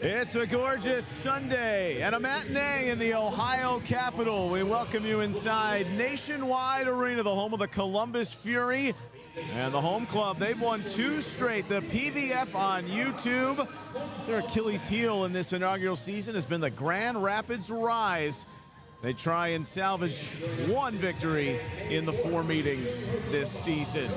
It's a gorgeous Sunday and a matinee in the Ohio Capitol. We welcome you inside Nationwide Arena, the home of the Columbus Fury. And the home club, they've won 2 straight. The PVF on YouTube. Their Achilles heel in this inaugural season has been the Grand Rapids Rise. They try and salvage 1 victory in the 4 meetings this season.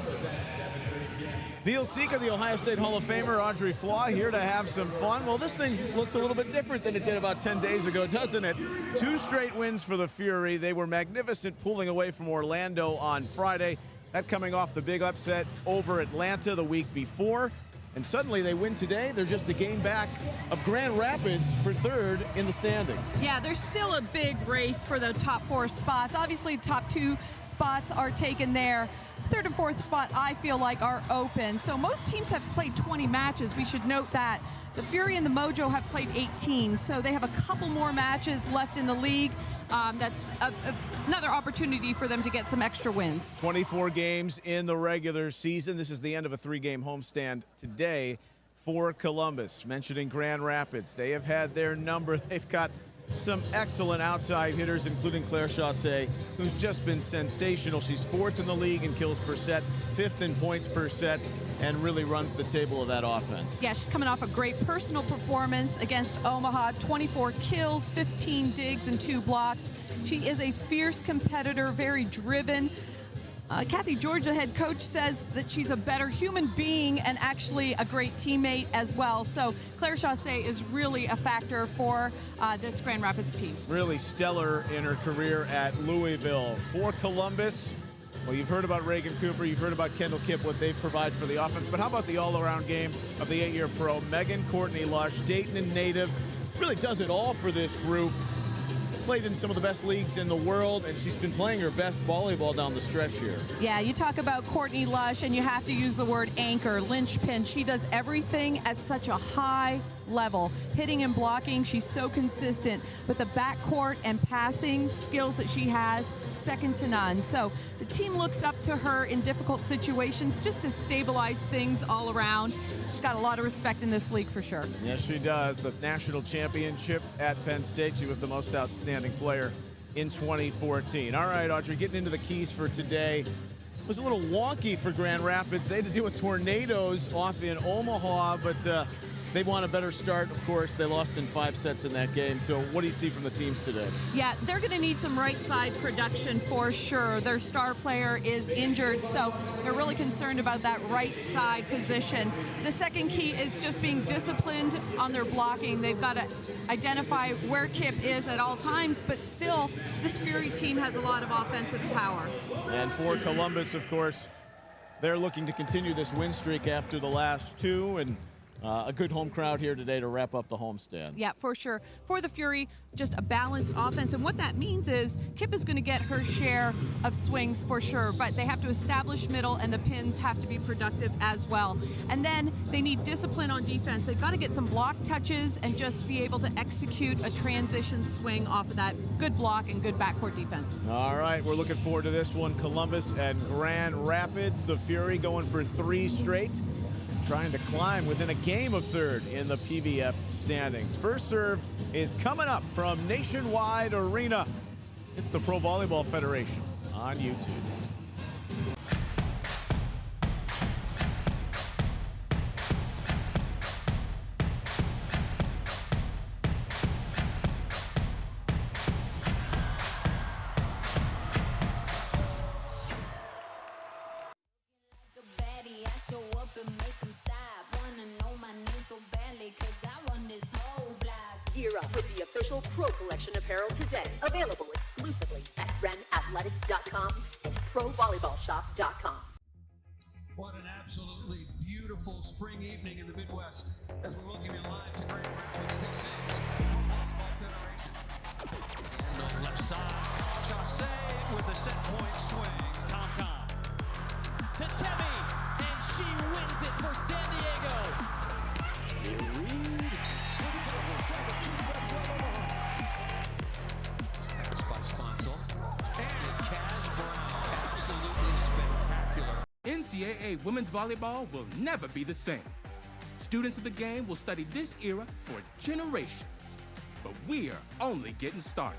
Neil Sika, the Ohio State Hall of Famer, Audrey Flaw, here to have some fun. Well, this thing looks a little bit different than it did about 10 days ago, doesn't it? 2 straight wins for the Fury. They were magnificent, pulling away from Orlando on Friday. That coming off the big upset over Atlanta the week before. And suddenly they win today. They're just a game back of Grand Rapids for 3rd in the standings. Yeah, there's still a big race for the top 4 spots. Obviously, top 2 spots are taken there. 3rd and 4th spot, I feel like, are open. So most teams have played 20 matches. We should note that. The Fury and the Mojo have played 18, so they have a couple more matches left in the league. That's another opportunity for them to get some extra wins. 24 games in the regular season. This is the end of a 3-game homestand today for Columbus. Mentioning Grand Rapids, they have had their number. They've got some excellent outside hitters, including Claire Chaussee, who's just been sensational. She's 4th in the league in kills per set, 5th in points per set, and really runs the table of that offense. Yeah, she's coming off a great personal performance against Omaha. 24 kills, 15 digs, and 2 blocks. She is a fierce competitor, very driven. Kathy George, the head coach, says that she's a better human being and actually a great teammate as well. So Claire Chaussee is really a factor for this Grand Rapids team. Really stellar in her career at Louisville. For Columbus, well, you've heard about Reagan Cooper, you've heard about Kendall Kipp, what they provide for the offense, but how about the all-around game of the 8-year pro? Megan Courtney Lush, Dayton and native, really does it all for this group. Played in some of the best leagues in the world, and she's been playing her best volleyball down the stretch here. Yeah, you talk about Courtney Lush, and you have to use the word anchor, linchpin. She does everything at such a high level. Hitting and blocking, she's so consistent. But the backcourt and passing skills that she has, second to none. So the team looks up to her in difficult situations just to stabilize things all around. She's got a lot of respect in this league for sure. Yes, she does. The national championship at Penn State, she was the most outstanding player in 2014. All right, Audrey, getting into the keys for today. It was a little wonky for Grand Rapids. They had to deal with tornadoes off in Omaha, but they want a better start. Of course, they lost in 5 sets in that game. So what do you see from the teams today? Yeah, they're going to need some right side production for sure. Their star player is injured, so they're really concerned about that right side position. The second key is just being disciplined on their blocking. They've got to identify where Kipp is at all times, but still, this Fury team has a lot of offensive power. And for Columbus, of course, they're looking to continue this win streak after the last 2, and a good home crowd here today to wrap up the homestand. Yeah, for sure. For the Fury, just a balanced offense. And what that means is Kipp is going to get her share of swings for sure, but they have to establish middle and the pins have to be productive as well. And then they need discipline on defense. They've got to get some block touches and just be able to execute a transition swing off of that good block and good backcourt defense. All right, we're looking forward to this one. Columbus and Grand Rapids. The Fury going for 3 straight, trying to climb within a game of 3rd in the PVF standings. First serve is coming up from Nationwide Arena. It's the Pro Volleyball Federation on YouTube. Gear up with the official Pro Collection apparel today. Available exclusively at renathletics.com and provolleyballshop.com. What an absolutely beautiful spring evening in the Midwest as we welcome you live to Grand Rapids. This is Pro Volleyball Federation. And on the left side, Chaussee with a set point swing. Tom to Temi, and she wins it for San Diego. Reed. Pass by Sponsel. And Cash Brown. Absolutely spectacular. NCAA women's volleyball will never be the same. Students of the game will study this era for generations. But we're only getting started.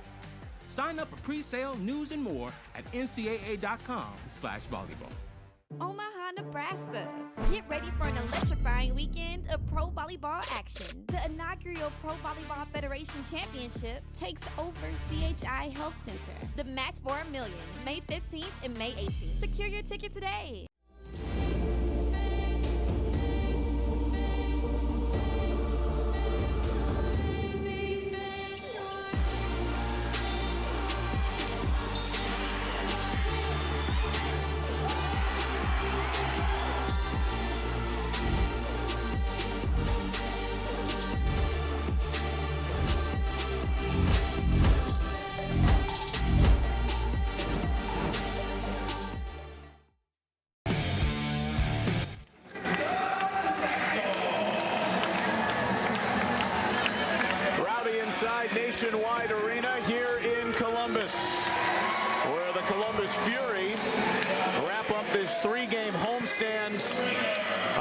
Sign up for pre-sale, news, and more at ncaa.com/volleyball. Omaha, Nebraska. Get ready for an electrifying weekend of pro volleyball action. The inaugural Pro Volleyball Federation Championship takes over CHI Health Center. The match for $1 million, May 15th and May 18th. Secure your ticket today. Nationwide Arena here in Columbus, where the Columbus Fury wrap up this three-game homestand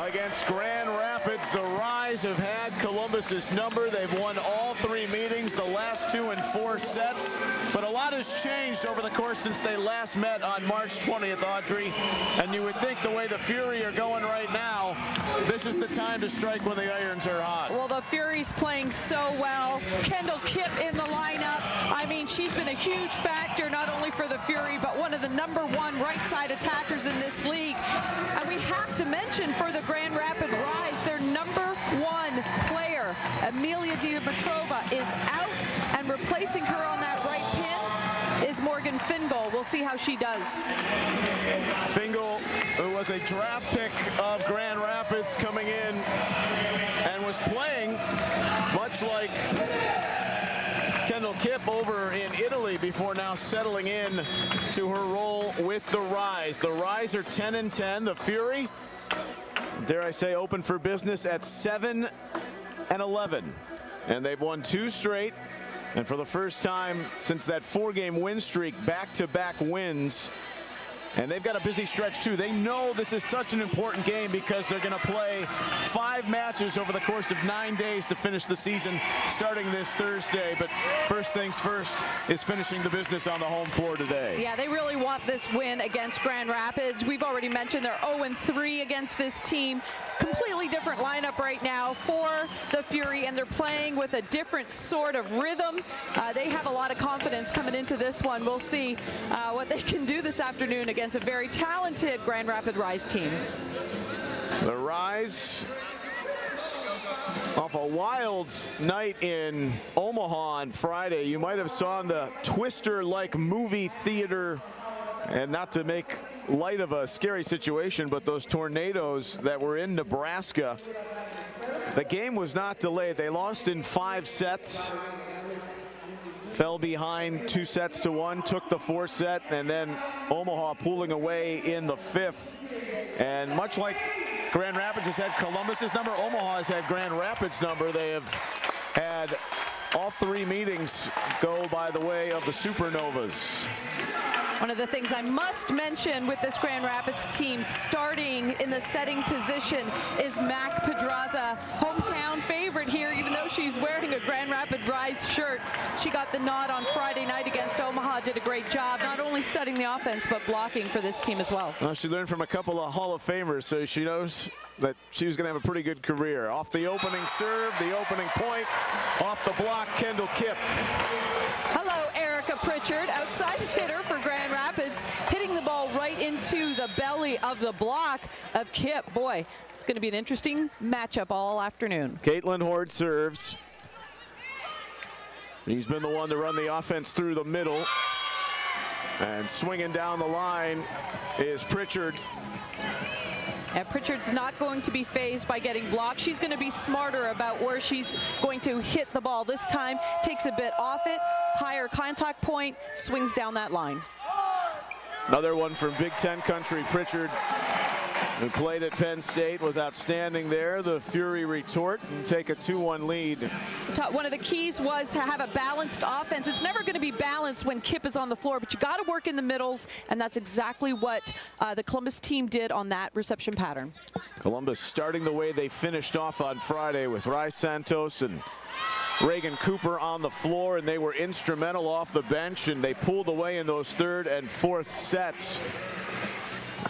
against Grand Rapids. The Rise have had Columbus's number. They've won all three meetings, the last 2 in 4 sets. But a lot has changed over the course since they last met on March 20th, Audrey. And you would think the way the Fury are going right now, this is the time to strike when the irons are hot. Well, the Fury's playing so well. Kendall Kipp in the lineup. I mean, she's been a huge factor not only for the Fury, but one of the #1 right side attackers in this league. And we have to mention for the Grand Rapid Rise, their #1 player, Amelia Dimitrova, is out, and replacing her on that right pin is Morgan Fingal. We'll see how she does. Fingal, who was a draft pick of Grand Rapids, coming in and was playing much like Kendall Kipp over in Italy before now settling in to her role with the Rise. The Rise are 10-10. The Fury, dare I say, open for business at 7-11. And they've won 2 straight. And for the first time since that 4-game win streak, back-to-back wins. And they've got a busy stretch, too. They know this is such an important game because they're going to play 5 matches over the course of 9 days to finish the season, starting this Thursday. But first things first is finishing the business on the home floor today. Yeah, they really want this win against Grand Rapids. We've already mentioned they're 0-3 against this team. Completely different lineup right now for the Fury, and they're playing with a different sort of rhythm. They have a lot of confidence coming into this one. We'll see what they can do this afternoon against a very talented Grand Rapid Rise team. The Rise, off a wild night in Omaha on Friday. You might have saw the Twister-like movie theater, and not to make light of a scary situation, but those tornadoes that were in Nebraska. The game was not delayed. They lost in 5 sets. Fell behind 2-1, took the 4th set, and then Omaha pulling away in the 5th. And much like Grand Rapids has had Columbus's number, Omaha has had Grand Rapids' number. They have had all 3 meetings go by the way of the Supernovas. One of the things I must mention with this Grand Rapids team starting in the setting position is Mac Pedraza, hometown favorite here, even though she's wearing a Grand Rapid Rise shirt. She got the nod on Friday night against Omaha, did a great job, not only setting the offense, but blocking for this team as well. Well, she learned from a couple of Hall of Famers, so she knows that she was going to have a pretty good career. Off the opening serve, the opening point, off the block, Kendall Kipp. Hello, Erica Pritchard, outside hitter for Grand Rapids, hitting the ball right into the belly of the block of Kipp. Boy, it's going to be an interesting matchup all afternoon. Caitlin Horde serves. He's been the one to run the offense through the middle. And swinging down the line is Pritchard. And Pritchard's not going to be phased by getting blocked. She's going to be smarter about where she's going to hit the ball this time. Takes a bit off it, higher contact point, swings down that line. Another one from Big Ten country, Pritchard. who played at Penn State, was outstanding there. The Fury retort and take a 2-1 lead. One of the keys was to have a balanced offense. It's never going to be balanced when Kip is on the floor, but you got to work in the middles, and that's exactly what the Columbus team did on that reception pattern. Columbus starting the way they finished off on Friday with Rai Santos and Reagan Cooper on the floor, and they were instrumental off the bench, and they pulled away in those third and fourth sets.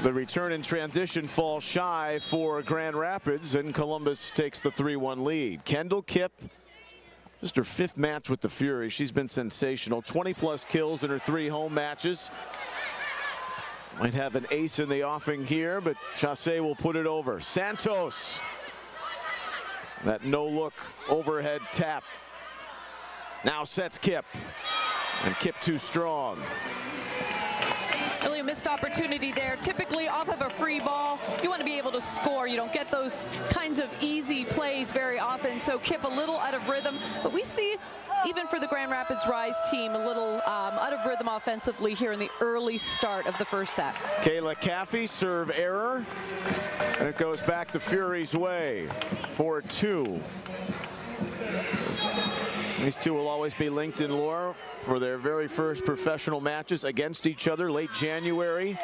The return in transition falls shy for Grand Rapids, and Columbus takes the 3-1 lead. Kendall Kipp, just her 5th match with the Fury. She's been sensational. 20+ kills in her 3 home matches. Might have an ace in the offing here, but Chassé will put it over. Santos. That no-look overhead tap. Now sets Kipp. And Kipp too strong. Really a missed opportunity there. Typically off of a free ball, you want to be able to score. You don't get those kinds of easy plays very often. So Kipp a little out of rhythm. But we see, even for the Grand Rapids Rise team, a little out of rhythm offensively here in the early start of the first set. Kayla Caffey, serve error. And it goes back to Fury's way. 4-2. These two will always be linked in lore for their very first professional matches against each other late January.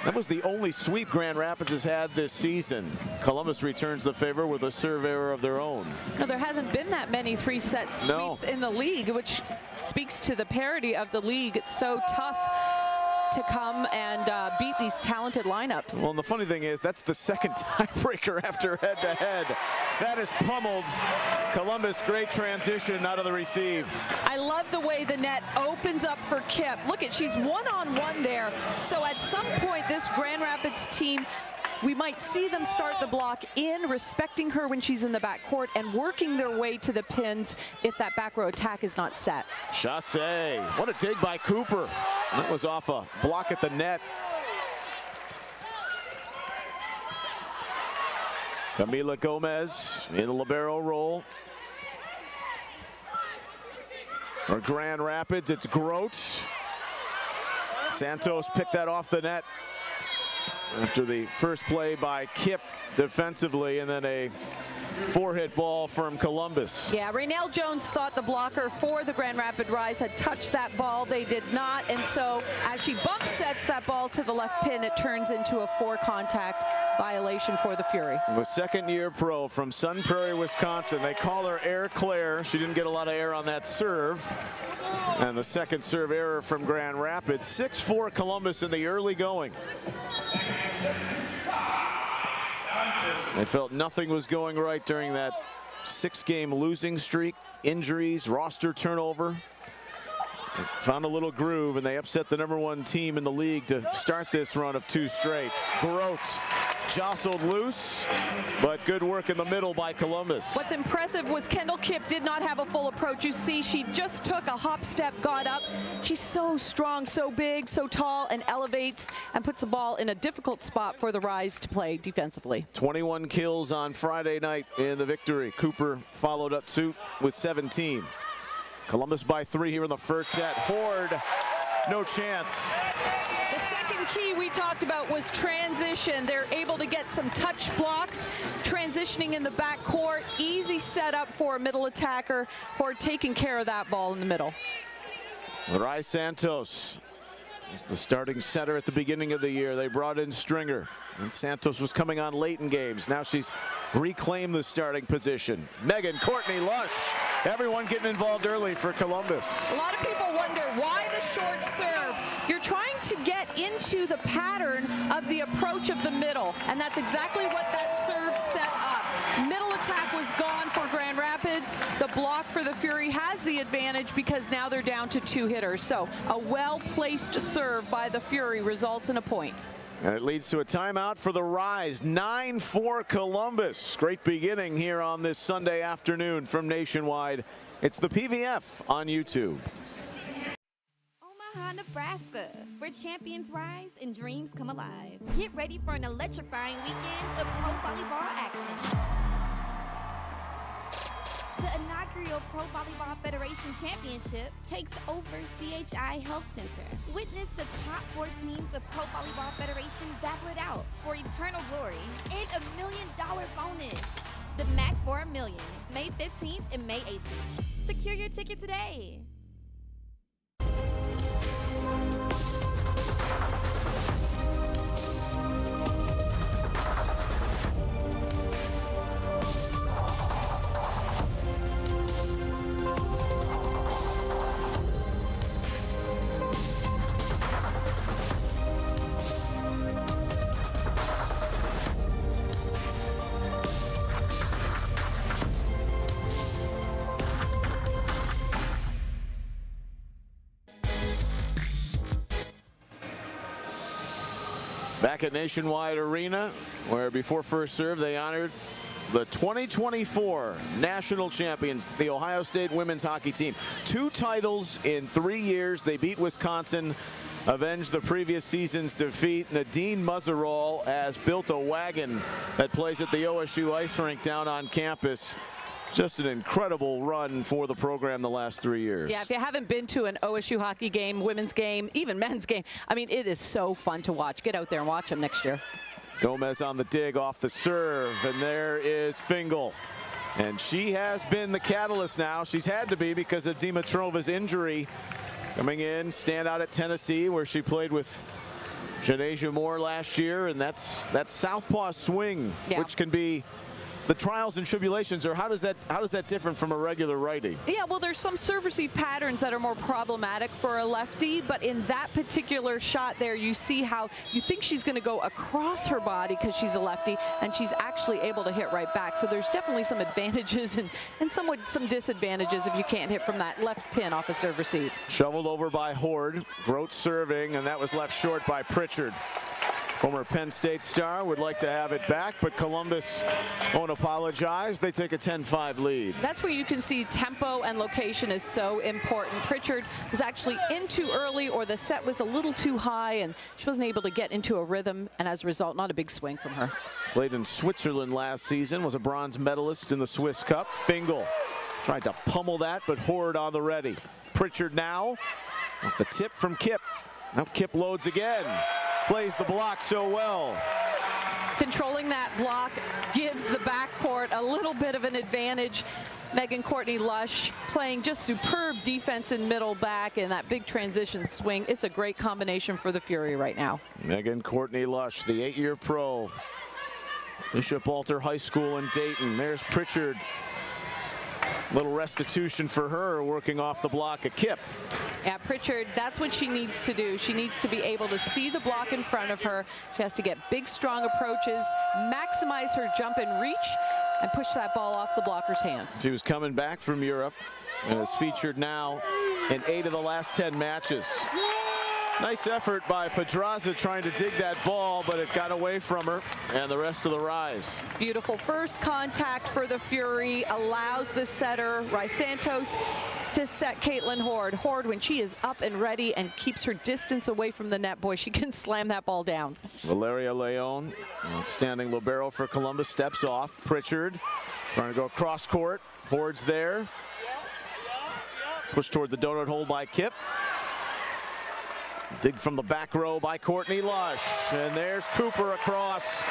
That was the only sweep Grand Rapids has had this season. Columbus returns the favor with a serve error of their own. Now, there hasn't been that many 3-set sweeps in the league, which speaks to the parity of the league. It's so tough to come and beat these talented lineups. Well, and the funny thing is, that's the second tiebreaker after head-to-head. That is pummeled. Columbus, great transition out of the receive. I love the way the net opens up for Kipp. Look at, she's one-on-one there. So at some point, this Grand Rapids team, we might see them start the block in, respecting her when she's in the backcourt, and working their way to the pins if that back row attack is not set. Chassé, what a dig by Cooper. That was off a block at the net. Camila Gomez in the libero role. For Grand Rapids, it's Groats. Santos picked that off the net after the first play by Kipp defensively, and then a 4-hit ball from Columbus. Yeah, Raynell Jones thought the blocker for the Grand Rapids Rise had touched that ball. They did not, and so as she bump sets that ball to the left pin, it turns into a 4-contact violation for the Fury. The second-year pro from Sun Prairie, Wisconsin. They call her Air Claire. She didn't get a lot of air on that serve. And the second serve error from Grand Rapids. 6-4 Columbus in the early going. They felt nothing was going right during that 6-game losing streak. Injuries, roster turnover. They found a little groove, and they upset the #1 team in the league to start this run of 2 straights. Groats jostled loose, but good work in the middle by Columbus. What's impressive was Kendall Kipp did not have a full approach. You see, she just took a hop step, got up. She's so strong, so big, so tall, and elevates and puts the ball in a difficult spot for the Rise to play defensively. 21 kills on Friday night in the victory. Cooper followed up suit with 17. Columbus by 3 here in the first set. Horde, no chance. The second key we talked about was transition. They're able to get some touch blocks, transitioning in the backcourt. Easy setup for a middle attacker. Horde taking care of that ball in the middle. Rai Santos was the starting center at the beginning of the year. They brought in Stringer, and Santos was coming on late in games. Now she's reclaimed the starting position. Megan Courtney Lush, everyone getting involved early for Columbus. A lot of people wonder why the short serve. You're trying to get into the pattern of the approach of the middle, and that's exactly what that serve set up. Middle attack was gone for Grand Rapids. The block for the Fury has the advantage because now they're down to 2 hitters. So a well-placed serve by the Fury results in a point. And it leads to a timeout for the Rise. 9-4 Columbus. Great beginning here on this Sunday afternoon from Nationwide. It's the PVF on YouTube. Omaha, Nebraska, where champions rise and dreams come alive. Get ready for an electrifying weekend of pro volleyball action. The inaugural inaugural Pro Volleyball Federation Championship takes over CHI Health Center. Witness the top 4 teams of Pro Volleyball Federation battle it out for eternal glory and $1 million bonus. The match for $1 million, May 15th and May 18th. Secure your ticket today. Back at Nationwide Arena, where before first serve they honored the 2024 national champions, the Ohio State women's hockey team. 2 titles in 3 years. They beat Wisconsin, avenged the previous season's defeat. Nadine Muzzerall has built a wagon that plays at the OSU ice rink down on campus. Just an incredible run for the program the last 3 years. Yeah, if you haven't been to an OSU hockey game, women's game, even men's game, I mean, it is so fun to watch. Get out there and watch them next year. Gomez on the dig off the serve, and there is Fingal. And she has been the catalyst now. She's had to be because of Dimitrova's injury. Coming in, stand out at Tennessee, where she played with Janasia Moore last year, and that's that southpaw swing, which can be the trials and tribulations. Or how does that different from a regular righty? Yeah, well, there's some serve receive patterns that are more problematic for a lefty, but in that particular shot there, you see how you think she's going to go across her body because she's a lefty, and she's actually able to hit right back. So there's definitely some advantages and somewhat some disadvantages if you can't hit from that left pin off a serve receive. Shoveled over by Horde, Grote serving, and that was left short by Pritchard. Former Penn State star would like to have it back, but Columbus won't apologize. They take a 10-5 lead. That's where you can see tempo and location is so important. Pritchard was actually in too early, or the set was a little too high, and she wasn't able to get into a rhythm, and as a result, not a big swing from her. Played in Switzerland last season, was a bronze medalist in the Swiss Cup. Fingal tried to pummel that, but Horde on the ready. Pritchard now off the tip from Kip. Now Kip loads again. Plays the block so well. Controlling that block gives the backcourt a little bit of an advantage. Megan Courtney Lush playing just superb defense in middle back and that big transition swing. It's a great combination for the Fury right now. Megan Courtney Lush, the 8-year pro. Bishop Walter High School in Dayton. There's Pritchard. Little restitution for her, working off the block of Kip. Yeah, Pritchard, that's what she needs to do. She needs to be able to see the block in front of her. She has to get big, strong approaches, maximize her jump and reach, and push that ball off the blocker's hands. She was coming back from Europe and is featured now in 8 of the last 10 matches. Nice effort by Pedraza trying to dig that ball, but it got away from her, and the rest of the rise. Beautiful first contact for the Fury, allows the setter, Rai Santos, to set Caitlin Horde. Horde, when she is up and ready and keeps her distance away from the net, boy, she can slam that ball down. Valeria Leon, outstanding libero for Columbus, steps off. Pritchard trying to go cross court. Horde's there. Pushed toward the donut hole by Kip. Dig from the back row by Courtney Lush. And there's Cooper across.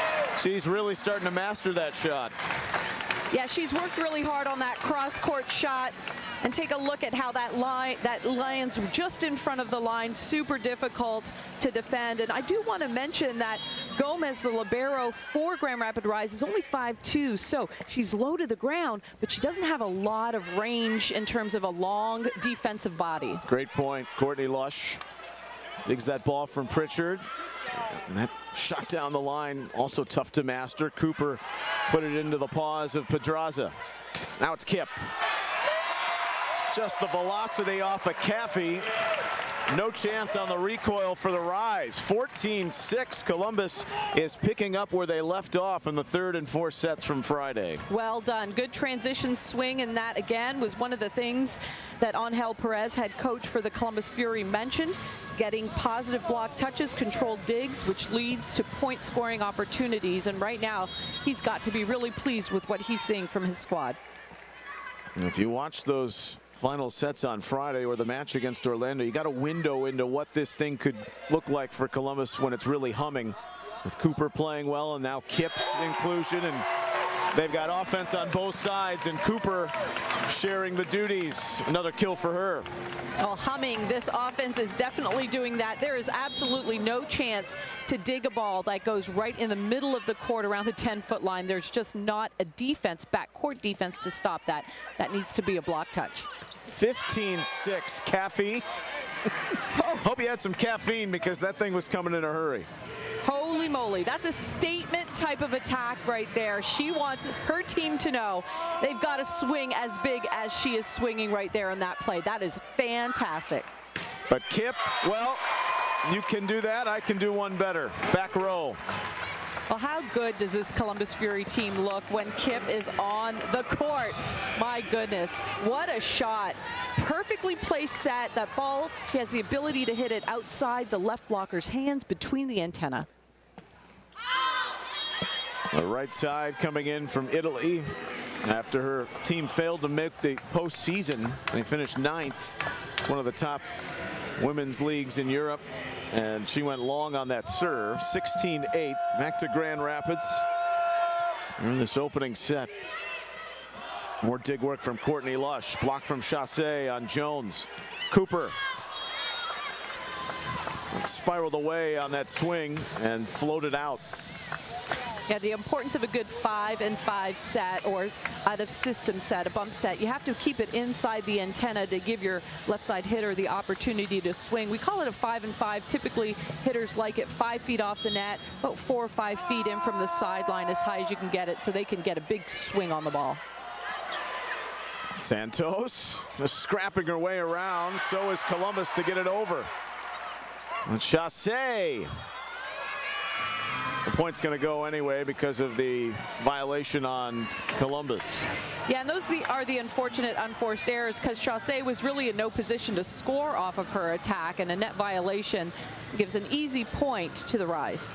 She's really starting to master that shot. Yeah, she's worked really hard on that cross-court shot. And take a look at how that lands just in front of the line. Super difficult to defend. And I do want to mention that Gomez, the libero for Grand Rapids Rise, is only 5'2", so she's low to the ground, but she doesn't have a lot of range in terms of a long defensive body. Great point. Courtney Lush digs that ball from Pritchard. And that shot down the line, also tough to master. Cooper put it into the paws of Pedraza. Now it's Kip. Just the velocity off of Caffey. No chance on the recoil for the Rise. 14-6. Columbus is picking up where they left off in the 3rd and 4th sets from Friday. Well done. Good transition swing, and that again was one of the things that Angel Perez, head coach for the Columbus Fury, mentioned. Getting positive block touches, controlled digs, which leads to point scoring opportunities. And right now, he's got to be really pleased with what he's seeing from his squad. And if you watch those final sets on Friday or the match against Orlando, you got a window into what this thing could look like for Columbus when it's really humming, with Cooper playing well and now Kip's inclusion, and they've got offense on both sides and Cooper sharing the duties. Another kill for her. Well, humming, this offense is definitely doing that. There is absolutely no chance to dig a ball that goes right in the middle of the court around the 10-foot line. There's just not a defense, backcourt defense, to stop that. That needs to be a block touch. 15-6, Caffey. Hope you had some caffeine because that thing was coming in a hurry. Holy moly, that's a statement type of attack right there. She wants her team to know they've got to swing as big as she is swinging right there in that play. That is fantastic. But Kip, well, you can do that. I can do one better. Back row. Well, how good does this Columbus Fury team look when Kip is on the court? My goodness, what a shot. Perfectly placed set. That ball, she has the ability to hit it outside the left blocker's hands between the antenna. The right side coming in from Italy after her team failed to make the postseason. They finished 9th. It's one of the top women's leagues in Europe. And she went long on that serve. 16-8. Back to Grand Rapids. In this opening set. More dig work from Courtney Lush. Block from Chassé on Jones. Cooper spiraled away on that swing and floated out. Yeah, the importance of a good 5-and-5 set, or out of system set, a bump set. You have to keep it inside the antenna to give your left side hitter the opportunity to swing. We call it a 5-and-5. Typically, hitters like it 5 feet off the net, about 4 or 5 feet in from the sideline, as high as you can get it, so they can get a big swing on the ball. Santos just scrapping her way around. So is Columbus to get it over. And Chassé. The point's going to go anyway because of the violation on Columbus. Yeah, and those are the unfortunate unforced errors, because Chassé was really in no position to score off of her attack, and a net violation gives an easy point to the Rise.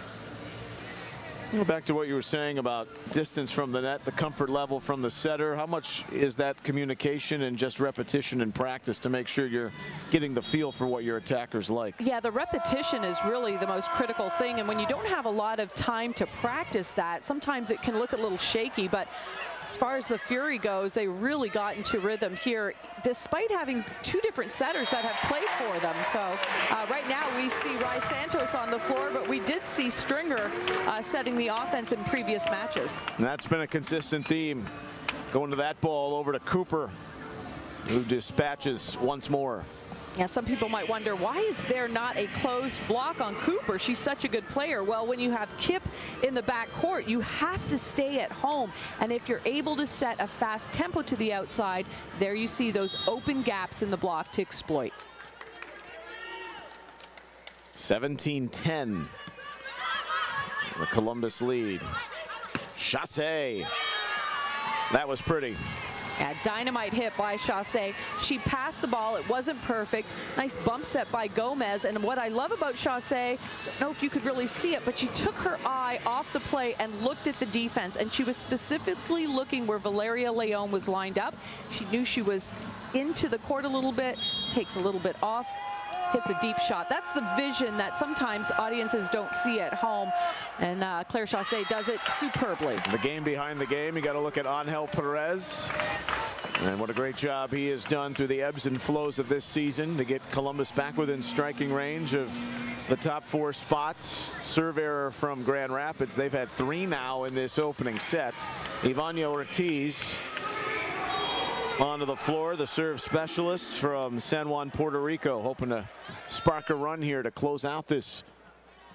Go back to what you were saying about distance from the net, the comfort level from the setter. How much is that communication and just repetition and practice to make sure you're getting the feel for what your attacker's like? Yeah, the repetition is really the most critical thing. And when you don't have a lot of time to practice that, sometimes it can look a little shaky. But as far as the Fury goes, they really got into rhythm here, despite having 2 different setters that have played for them. So right now we see Rai Santos on the floor, but we did see Stringer setting the offense in previous matches. And that's been a consistent theme. Going to that ball over to Cooper, who dispatches once more. Yeah, some people might wonder, why is there not a closed block on Cooper? She's such a good player. Well, when you have Kip in the backcourt, you have to stay at home. And if you're able to set a fast tempo to the outside, there you see those open gaps in the block to exploit. 17-10. The Columbus lead. Chassé. That was pretty. Yeah, dynamite hit by Chassé. She passed the ball. It wasn't perfect. Nice bump set by Gomez. And what I love about Chassé, I don't know if you could really see it, but she took her eye off the play and looked at the defense. And she was specifically looking where Valeria Leon was lined up. She knew she was into the court a little bit, takes a little bit off, hits a deep shot. That's the vision that sometimes audiences don't see at home. And Claire Chassé does it superbly. The game behind the game, you got to look at Angel Perez. And what a great job he has done through the ebbs and flows of this season to get Columbus back within striking range of the top 4 spots. Serve error from Grand Rapids. They've had 3 now in this opening set. Ivania Ortiz onto the floor, the serve specialist from San Juan, Puerto Rico, hoping to spark a run here to close out this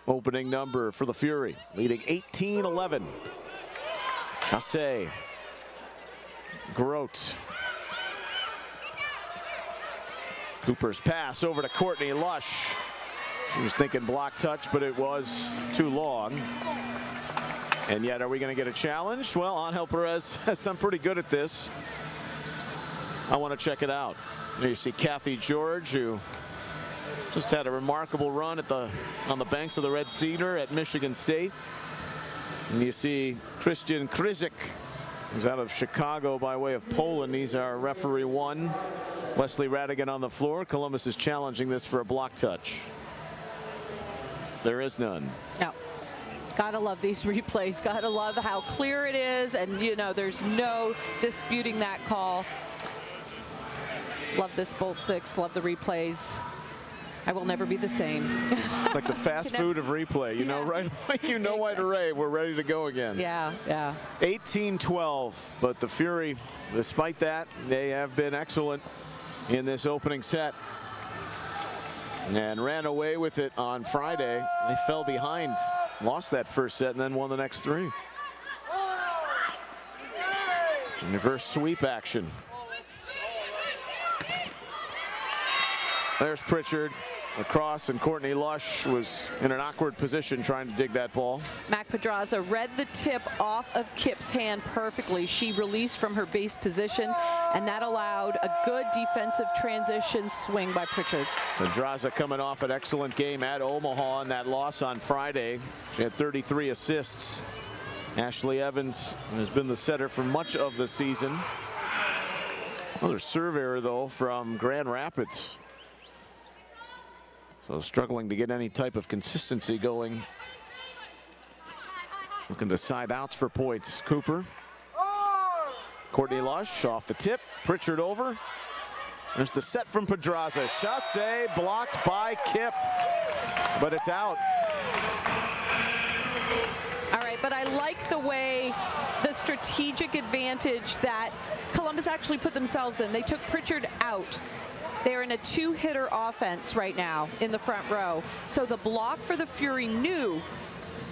opening number for the Fury, leading 18-11. Chassé. Grote. Cooper's pass over to Courtney Lush. She was thinking block touch, but it was too long. And yet, are we going to get a challenge? Well, Angel Perez has some pretty good at this. I want to check it out. There you see Kathy George, who just had a remarkable run at on the banks of the Red Cedar at Michigan State. And you see Christian Krizik who's out of Chicago by way of Poland. He's our referee 1. Wesley Radigan on the floor. Columbus is challenging this for a block touch. There is none. No. Gotta love these replays. Gotta love how clear it is, and you know there's no disputing that call. Love this Bolt 6. Love the replays. I will never be the same. It's like the fast food of replay. You know right away. You know right away we're ready to go again. Yeah, yeah. 18-12, but the Fury, despite that, they have been excellent in this opening set and ran away with it on Friday. They fell behind, lost that first set, and then won the next 3. Reverse sweep action. There's Pritchard across, and Courtney Lush was in an awkward position trying to dig that ball. Mac Pedraza read the tip off of Kip's hand perfectly. She released from her base position, and that allowed a good defensive transition swing by Pritchard. Pedraza coming off an excellent game at Omaha in that loss on Friday. She had 33 assists. Ashley Evans has been the setter for much of the season. Another serve error, though, from Grand Rapids. So struggling to get any type of consistency going. Looking to side outs for points. Cooper. Courtney Lush off the tip. Pritchard over. There's the set from Pedraza. Chassé blocked by Kip, but it's out. All right, but I like the way the strategic advantage that Columbus actually put themselves in. They took Pritchard out. They're in a 2-hitter offense right now in the front row. So the block for the Fury knew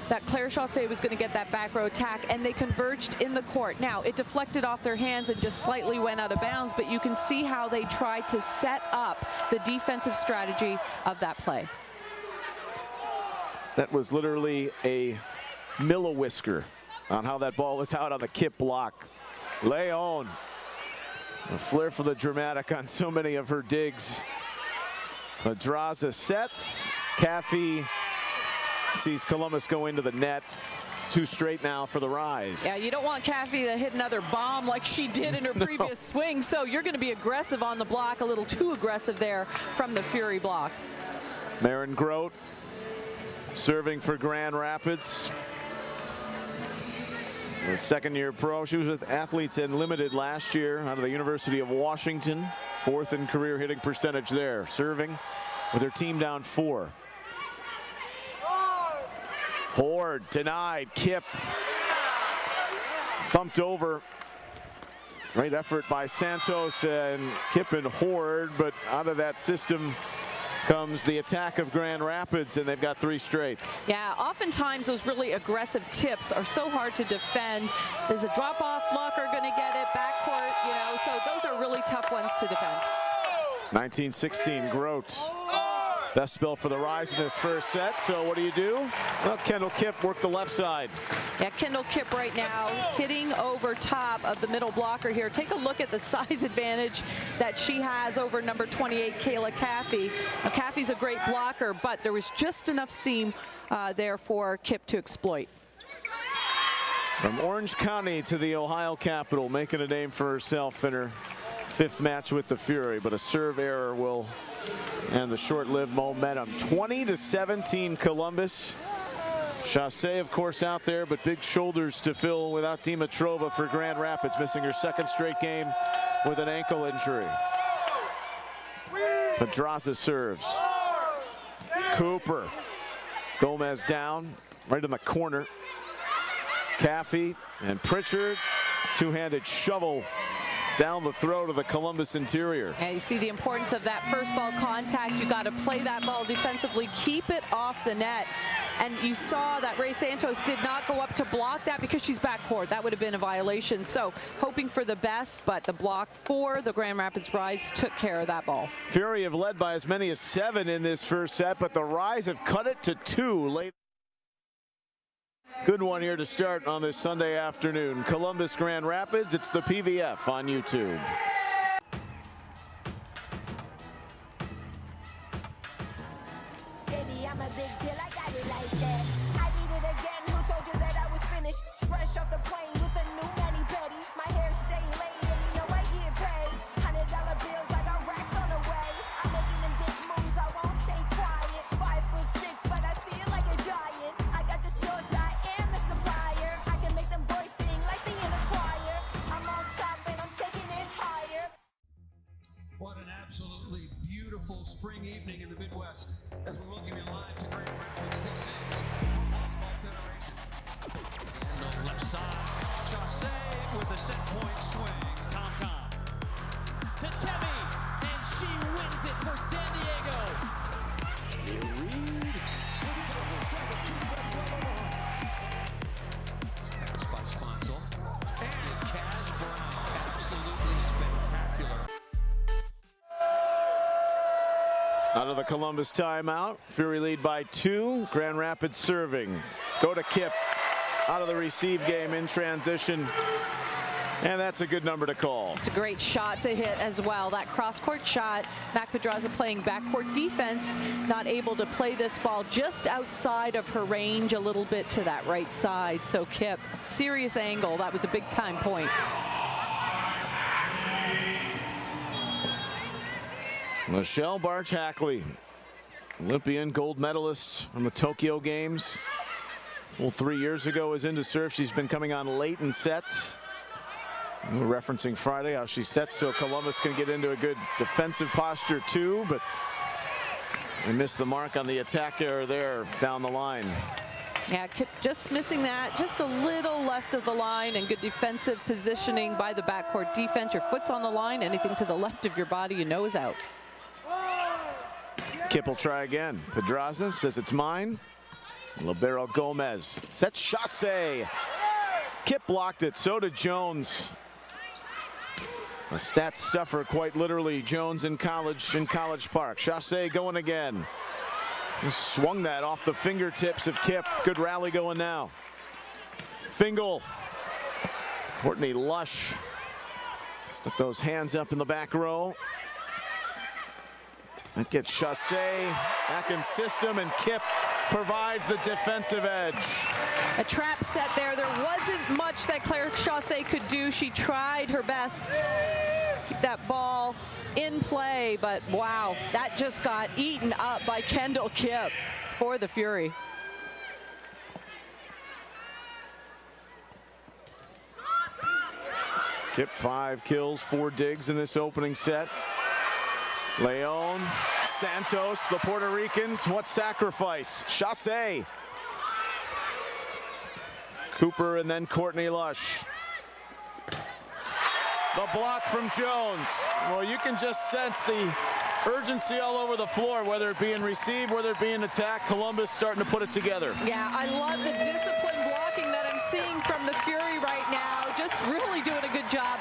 that Claire Chassé was going to get that back row attack, and they converged in the court. Now, it deflected off their hands and just slightly went out of bounds, but you can see how they tried to set up the defensive strategy of that play. That was literally a mill-a-whisker on how that ball was out on the Kip block. Leon. A flair for the dramatic on so many of her digs. Pedraza sets. Caffey sees Columbus go into the net. 2 straight now for the Rise. Yeah, you don't want Caffey to hit another bomb like she did in her previous swing, so you're going to be aggressive on the block, a little too aggressive there from the Fury block. Maren Grote serving for Grand Rapids. The second-year pro. She was with Athletes Unlimited last year out of the University of Washington. 4th in career hitting percentage there. Serving with her team down 4. Horde denied. Kip thumped over. Great effort by Santos and Kip and Horde, but out of that system comes the attack of Grand Rapids, and they've got 3 straight. Yeah, oftentimes those really aggressive tips are so hard to defend. Is a drop-off blocker going to get it? Backcourt, you know, so those are really tough ones to defend. 19-16, Grote. Best spell for the Rise in this first set. So what do? Well, Kendall Kip worked the left side. Yeah, Kendall Kip right now hitting over top of the middle blocker here. Take a look at the size advantage that she has over number 28, Kayla Caffey. Now, Caffey's a great blocker, but there was just enough seam there for Kip to exploit. From Orange County to the Ohio Capitol, making a name for herself in her 5th match with the Fury, but a serve error will end the short-lived momentum. 20-17 Columbus. Chassé, of course, out there, but big shoulders to fill without Dimitrova for Grand Rapids, missing her 2nd straight game with an ankle injury. Pedraza serves. Cooper. Gomez down, right in the corner. Caffey and Pritchard. 2-handed shovel down the throat of the Columbus interior. And you see the importance of that first ball contact. You got to play that ball defensively, keep it off the net. And you saw that Ray Santos did not go up to block that because she's backcourt. That would have been a violation. So hoping for the best, but the block for the Grand Rapids Rise took care of that ball. Fury have led by as many as 7 in this first set, but the Rise have cut it to 2 late. Good one here to start on this Sunday afternoon. Columbus Grand Rapids, it's the PVF on YouTube. Baby, I'm a big deal, I got it like that. I did it again, who told you that I was finished? Fresh off the plane with a new mani-pedi. beautiful spring evening in the Midwest as we welcome you live to Grand Rapids. This is Pro Volleyball Federation. And on the left side, Chausse with a set point swing. Tom to Temi, and she wins it for San Diego. Pass by Sponsel. And Cash Brown. Absolutely spectacular. Out of the Columbus timeout, Fury lead by 2. Grand Rapids serving. Go to Kip. Out of the receive game in transition. And that's a good number to call. It's a great shot to hit as well. That cross-court shot. Mac Pedraza playing backcourt defense, not able to play this ball just outside of her range a little bit to that right side. So Kip, serious angle. That was a big time point. Michelle Barch-Hackley, Olympian gold medalist from the Tokyo Games. Full 3 years ago is into serve. She's been coming on late in sets. We're referencing Friday how she sets so Columbus can get into a good defensive posture too, but they missed the mark on the attack error there down the line. Yeah, Kip just missing that, just a little left of the line, and good defensive positioning by the backcourt defense. Your foot's on the line, anything to the left of your body, your nose out. Kip will try again. Pedraza says it's mine. Libero Gomez sets Chausse. Kip blocked it, so did Jones. A stat stuffer, quite literally. Jones in College Park. Chausse going again. He swung that off the fingertips of Kip. Good rally going now. Fingal. Courtney Lush. Stuck those hands up in the back row. That gets Chausse back in system, and Kip provides the defensive edge. A trap set there. There wasn't much that Claire Chausse could do. She tried her best. Keep that ball in play, but wow, that just got eaten up by Kendall Kip for the Fury. Kip 5 kills, 4 digs in this opening set. Leon, Santos, the Puerto Ricans, what sacrifice? Chausse. Cooper and then Courtney Lush. The block from Jones. Well, you can just sense the urgency all over the floor, whether it be in receive, whether it be in attack. Columbus starting to put it together. Yeah, I love the disciplined blocking that I'm seeing from the Fury right now. Just really doing a good job.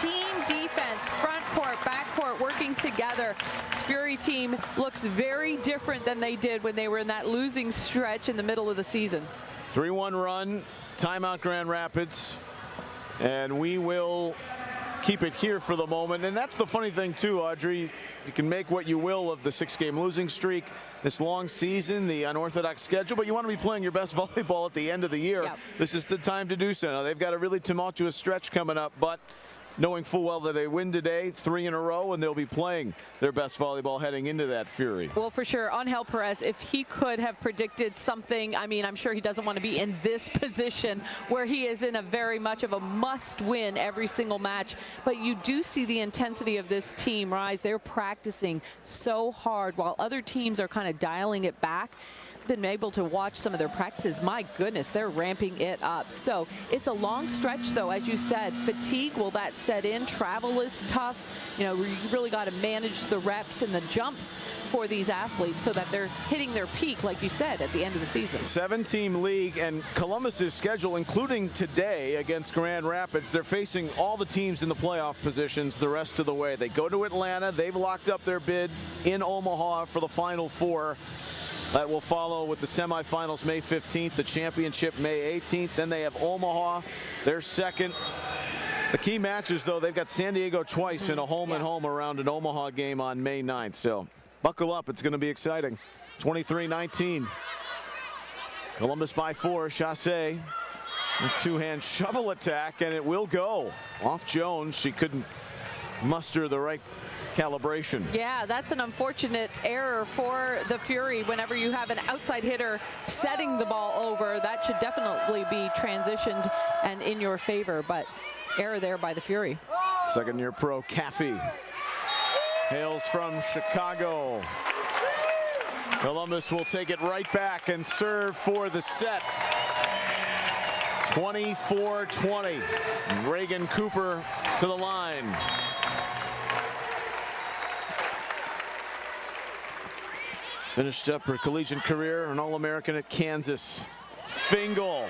Team defense, front court, back court, working together. This Fury team looks very different than they did when they were in that losing stretch in the middle of the season. 3-1 run, timeout Grand Rapids, and we will keep it here for the moment. And that's the funny thing too, Audrey. You can make what you will of the 6-game losing streak, this long season, the unorthodox schedule, but you want to be playing your best volleyball at the end of the year. Yep. This is the time to do so. Now, they've got a really tumultuous stretch coming up, but knowing full well that they win today, 3 in a row, and they'll be playing their best volleyball heading into that Fury. Well, for sure, Angel Perez, if he could have predicted something, I mean, I'm sure he doesn't want to be in this position where he is in a very much of a must-win every single match. But you do see the intensity of this team rise. They're practicing so hard while other teams are kind of dialing it back. Been able to watch some of their practices. My goodness, they're ramping it up. So it's a long stretch, though, as you said. Fatigue, will that set in? Travel is tough. You know, you really got to manage the reps and the jumps for these athletes so that they're hitting their peak, like you said, at the end of the season. 7-team league, and Columbus's schedule, including today against Grand Rapids, they're facing all the teams in the playoff positions the rest of the way. They go to Atlanta. They've locked up their bid in Omaha for the Final Four. That will follow with the semifinals May 15th, the championship May 18th. Then they have Omaha, their second. The key matches, though, they've got San Diego twice in a home-and-home around an Omaha game on May 9th. So buckle up. It's going to be exciting. 23-19. Columbus by 4. Chausse. A two-hand shovel attack, and it will go. Off Jones. She couldn't muster the right calibration. Yeah, that's an unfortunate error for the Fury. Whenever you have an outside hitter setting the ball over, that should definitely be transitioned and in your favor, but error there by the Fury. Second-year pro Caffey hails from Chicago. Columbus will take it right back and serve for the set. 24-20. Reagan Cooper to the line. Finished up her collegiate career, an All-American at Kansas. Fingal.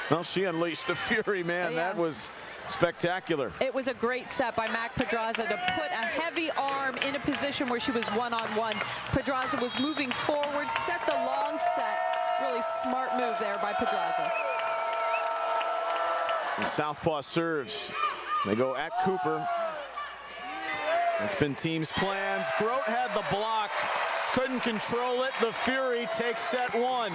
Well, she unleashed the fury, man. Yeah. That was spectacular. It was a great set by Mac Pedraza to put a heavy arm in a position where she was one-on-one. Pedraza was moving forward, set the long set. Really smart move there by Pedraza. And southpaw serves. They go at Cooper. It's been team's plans. Grote had the block, couldn't control it. The Fury takes set one.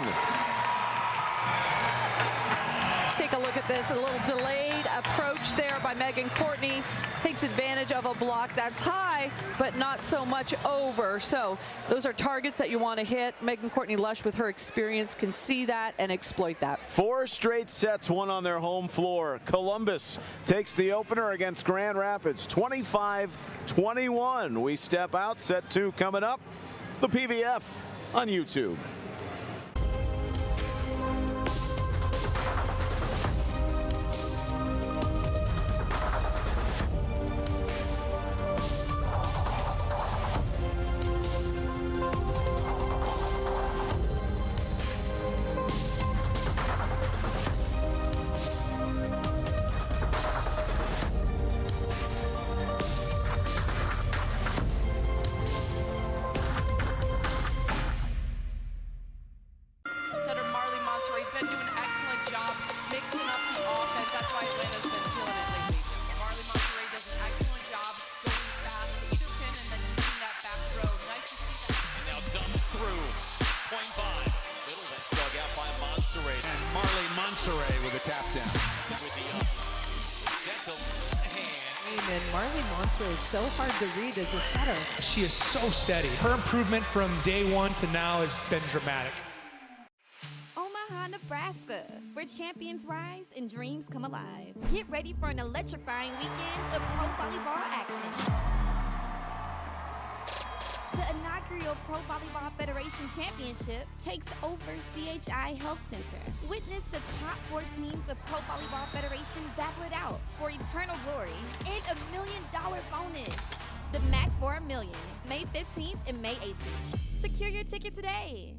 Let's take a look at this. A little delayed approach there by Megan Courtney. Takes advantage of a block that's high, but not so much over. So those are targets that you want to hit. Megan Courtney Lush, with her experience, can see that and exploit that. 4 straight sets won on their home floor. Columbus takes the opener against Grand Rapids, 25-21. We step out, set 2 coming up. It's the PVF on YouTube. So hard to read as a setter. She is so steady. Her improvement from day one to now has been dramatic. Omaha, Nebraska, where champions rise and dreams come alive. Get ready for an electrifying weekend of pro volleyball action. The inaugural Pro Volleyball Federation Championship takes over CHI Health Center. Witness the top 4 teams of Pro Volleyball Federation battle it out for eternal glory and $1 million bonus. The match for $1 million, May 15th and May 18th. Secure your ticket today.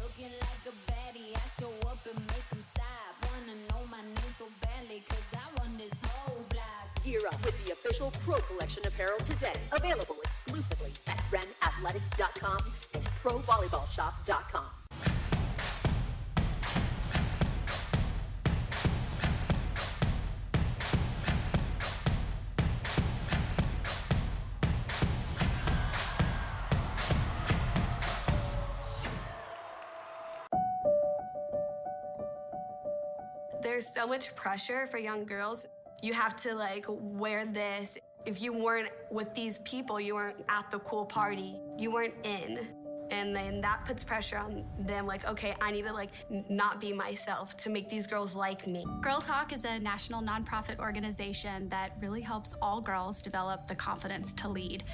Looking like a baddie, I show up and make them stop. Wanna know my name so badly, cause I run this whole block. Gear up with the official Pro Collection apparel today. Available exclusively at realprovb.com and provolleyballshop.com. There's so much pressure for young girls. You have to wear this. If you weren't with these people, you weren't at the cool party, you weren't in. And then that puts pressure on them, okay, I need to not be myself to make these girls like me. Girl Talk is a national nonprofit organization that really helps all girls develop the confidence to lead.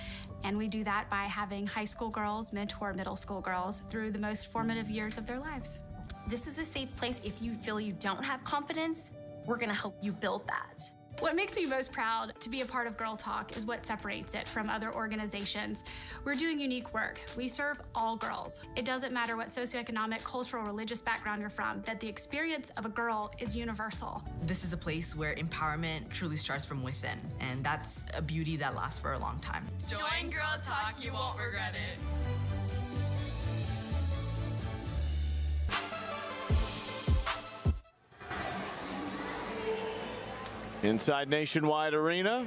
And we do that by having high school girls mentor middle school girls through the most formative years of their lives. This is a safe place. If you feel you don't have confidence, we're gonna help you build that. What makes me most proud to be a part of Girl Talk is what separates it from other organizations. We're doing unique work. We serve all girls. It doesn't matter what socioeconomic, cultural, religious background you're from, that the experience of a girl is universal. This is a place where empowerment truly starts from within, and that's a beauty that lasts for a long time. Join Girl Talk, you won't regret it. Inside Nationwide Arena,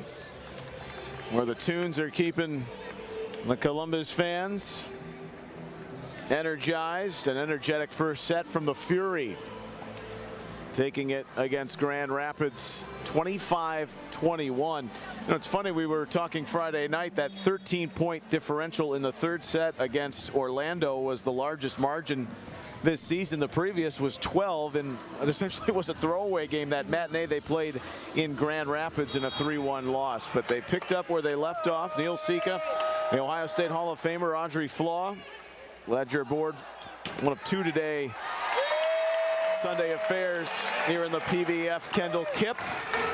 where the tunes are keeping the Columbus fans energized. An energetic first set from the Fury, taking it against Grand Rapids 25-21. It's funny, we were talking Friday night, that 13-point differential in the third set against Orlando was the largest margin this season. The previous was 12, and it essentially was a throwaway game. That matinee they played in Grand Rapids in a 3-1 loss. But they picked up where they left off. Neil Sika, the Ohio State Hall of Famer, Audrey Flaw, led your board, one of two today. Sunday affairs here in the PVF. Kendall Kipp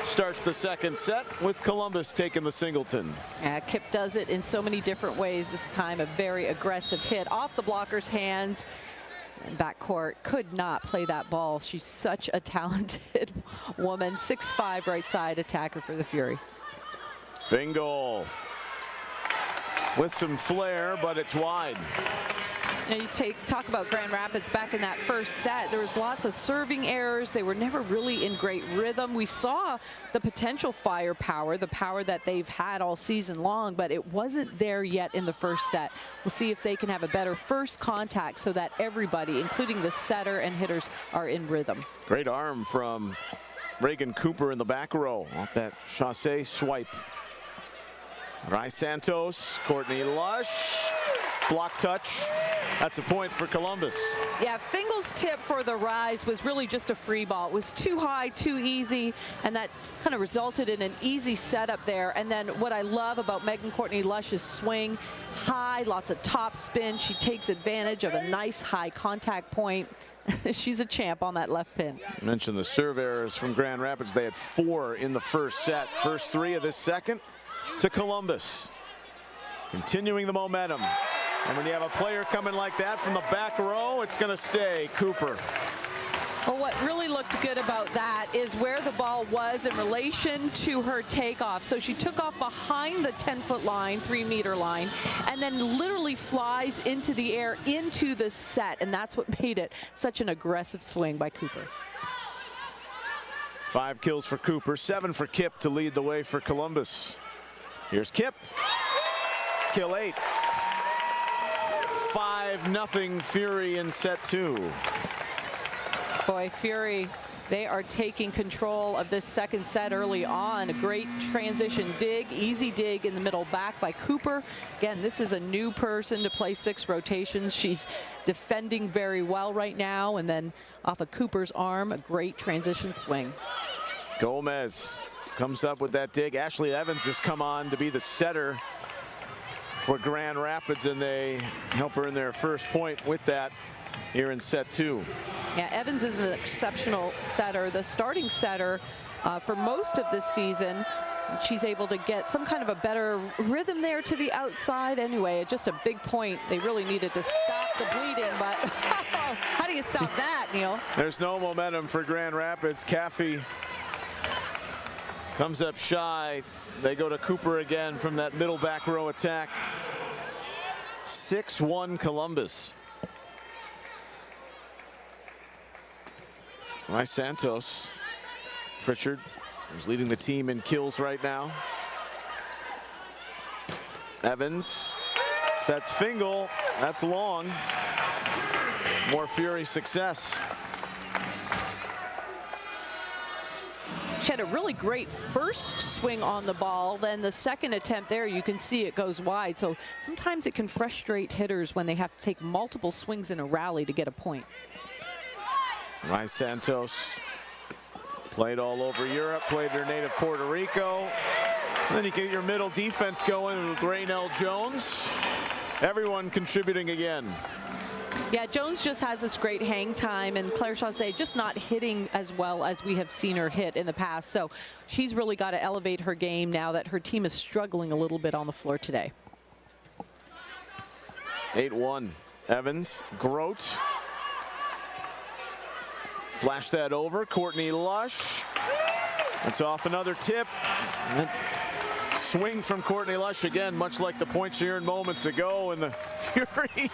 starts the second set with Columbus taking the singleton. Yeah, Kipp does it in so many different ways. This time a very aggressive hit off the blocker's hands. And backcourt could not play that ball. She's such a talented woman. 6'5" right side attacker for the Fury. Fingal with some flair, but it's wide. You know, talk about Grand Rapids back in that first set. There was lots of serving errors. They were never really in great rhythm. We saw the potential firepower, the power that they've had all season long, but it wasn't there yet in the first set. We'll see if they can have a better first contact so that everybody, including the setter and hitters, are in rhythm. Great arm from Reagan Cooper in the back row off that Chaussee swipe. Rai Santos, Courtney Lush, block touch. That's a point for Columbus. Yeah, Fingal's tip for the rise was really just a free ball. It was too high, too easy, and that kind of resulted in an easy setup there. And then what I love about Megan Courtney Lush's swing, high, lots of top spin. She takes advantage of a nice high contact point. She's a champ on that left pin. I mentioned the serve errors from Grand Rapids. They had 4 in the first set. First 3 of this second to Columbus. Continuing the momentum. And when you have a player coming like that from the back row, it's going to stay Cooper. Well, what really looked good about that is where the ball was in relation to her takeoff. So she took off behind the 10-foot line, 3-meter line, and then literally flies into the air into the set. And that's what made it such an aggressive swing by Cooper. 5 kills for Cooper, 7 for Kipp to lead the way for Columbus. Here's Kipp. Kill 8. 5-0 Fury in set 2. Boy, Fury, they are taking control of this second set early on. A great transition dig, easy dig in the middle back by Cooper. Again, this is a new person to play 6 rotations. She's defending very well right now. And then off of Cooper's arm, a great transition swing. Gomez comes up with that dig. Ashley Evans has come on to be the setter for Grand Rapids, and they help her in their first point with that here in set 2. Yeah, Evans is an exceptional setter, the starting setter for most of this season. She's able to get some kind of a better rhythm there to the outside. Anyway, just a big point. They really needed to stop the bleeding, but how do you stop that, Neil? There's no momentum for Grand Rapids. Caffey comes up shy. They go to Cooper again from that middle back row attack. 6-1 Columbus. Rai Santos. Pritchard is leading the team in kills right now. Evans sets Fingal. That's long. More Fury success. She had a really great first swing on the ball. Then the second attempt there, you can see it goes wide. So sometimes it can frustrate hitters when they have to take multiple swings in a rally to get a point. Rai Santos played all over Europe, played her native Puerto Rico. And then you get your middle defense going with Raynell Jones. Everyone contributing again. Yeah, Jones just has this great hang time, and Claire Chaussee just not hitting as well as we have seen her hit in the past. So she's really got to elevate her game now that her team is struggling a little bit on the floor today. 8-1. Evans, Grote. Flash that over. Courtney Lush. That's off another tip. Swing from Courtney Lush again, much like the points she earned moments ago, and the Fury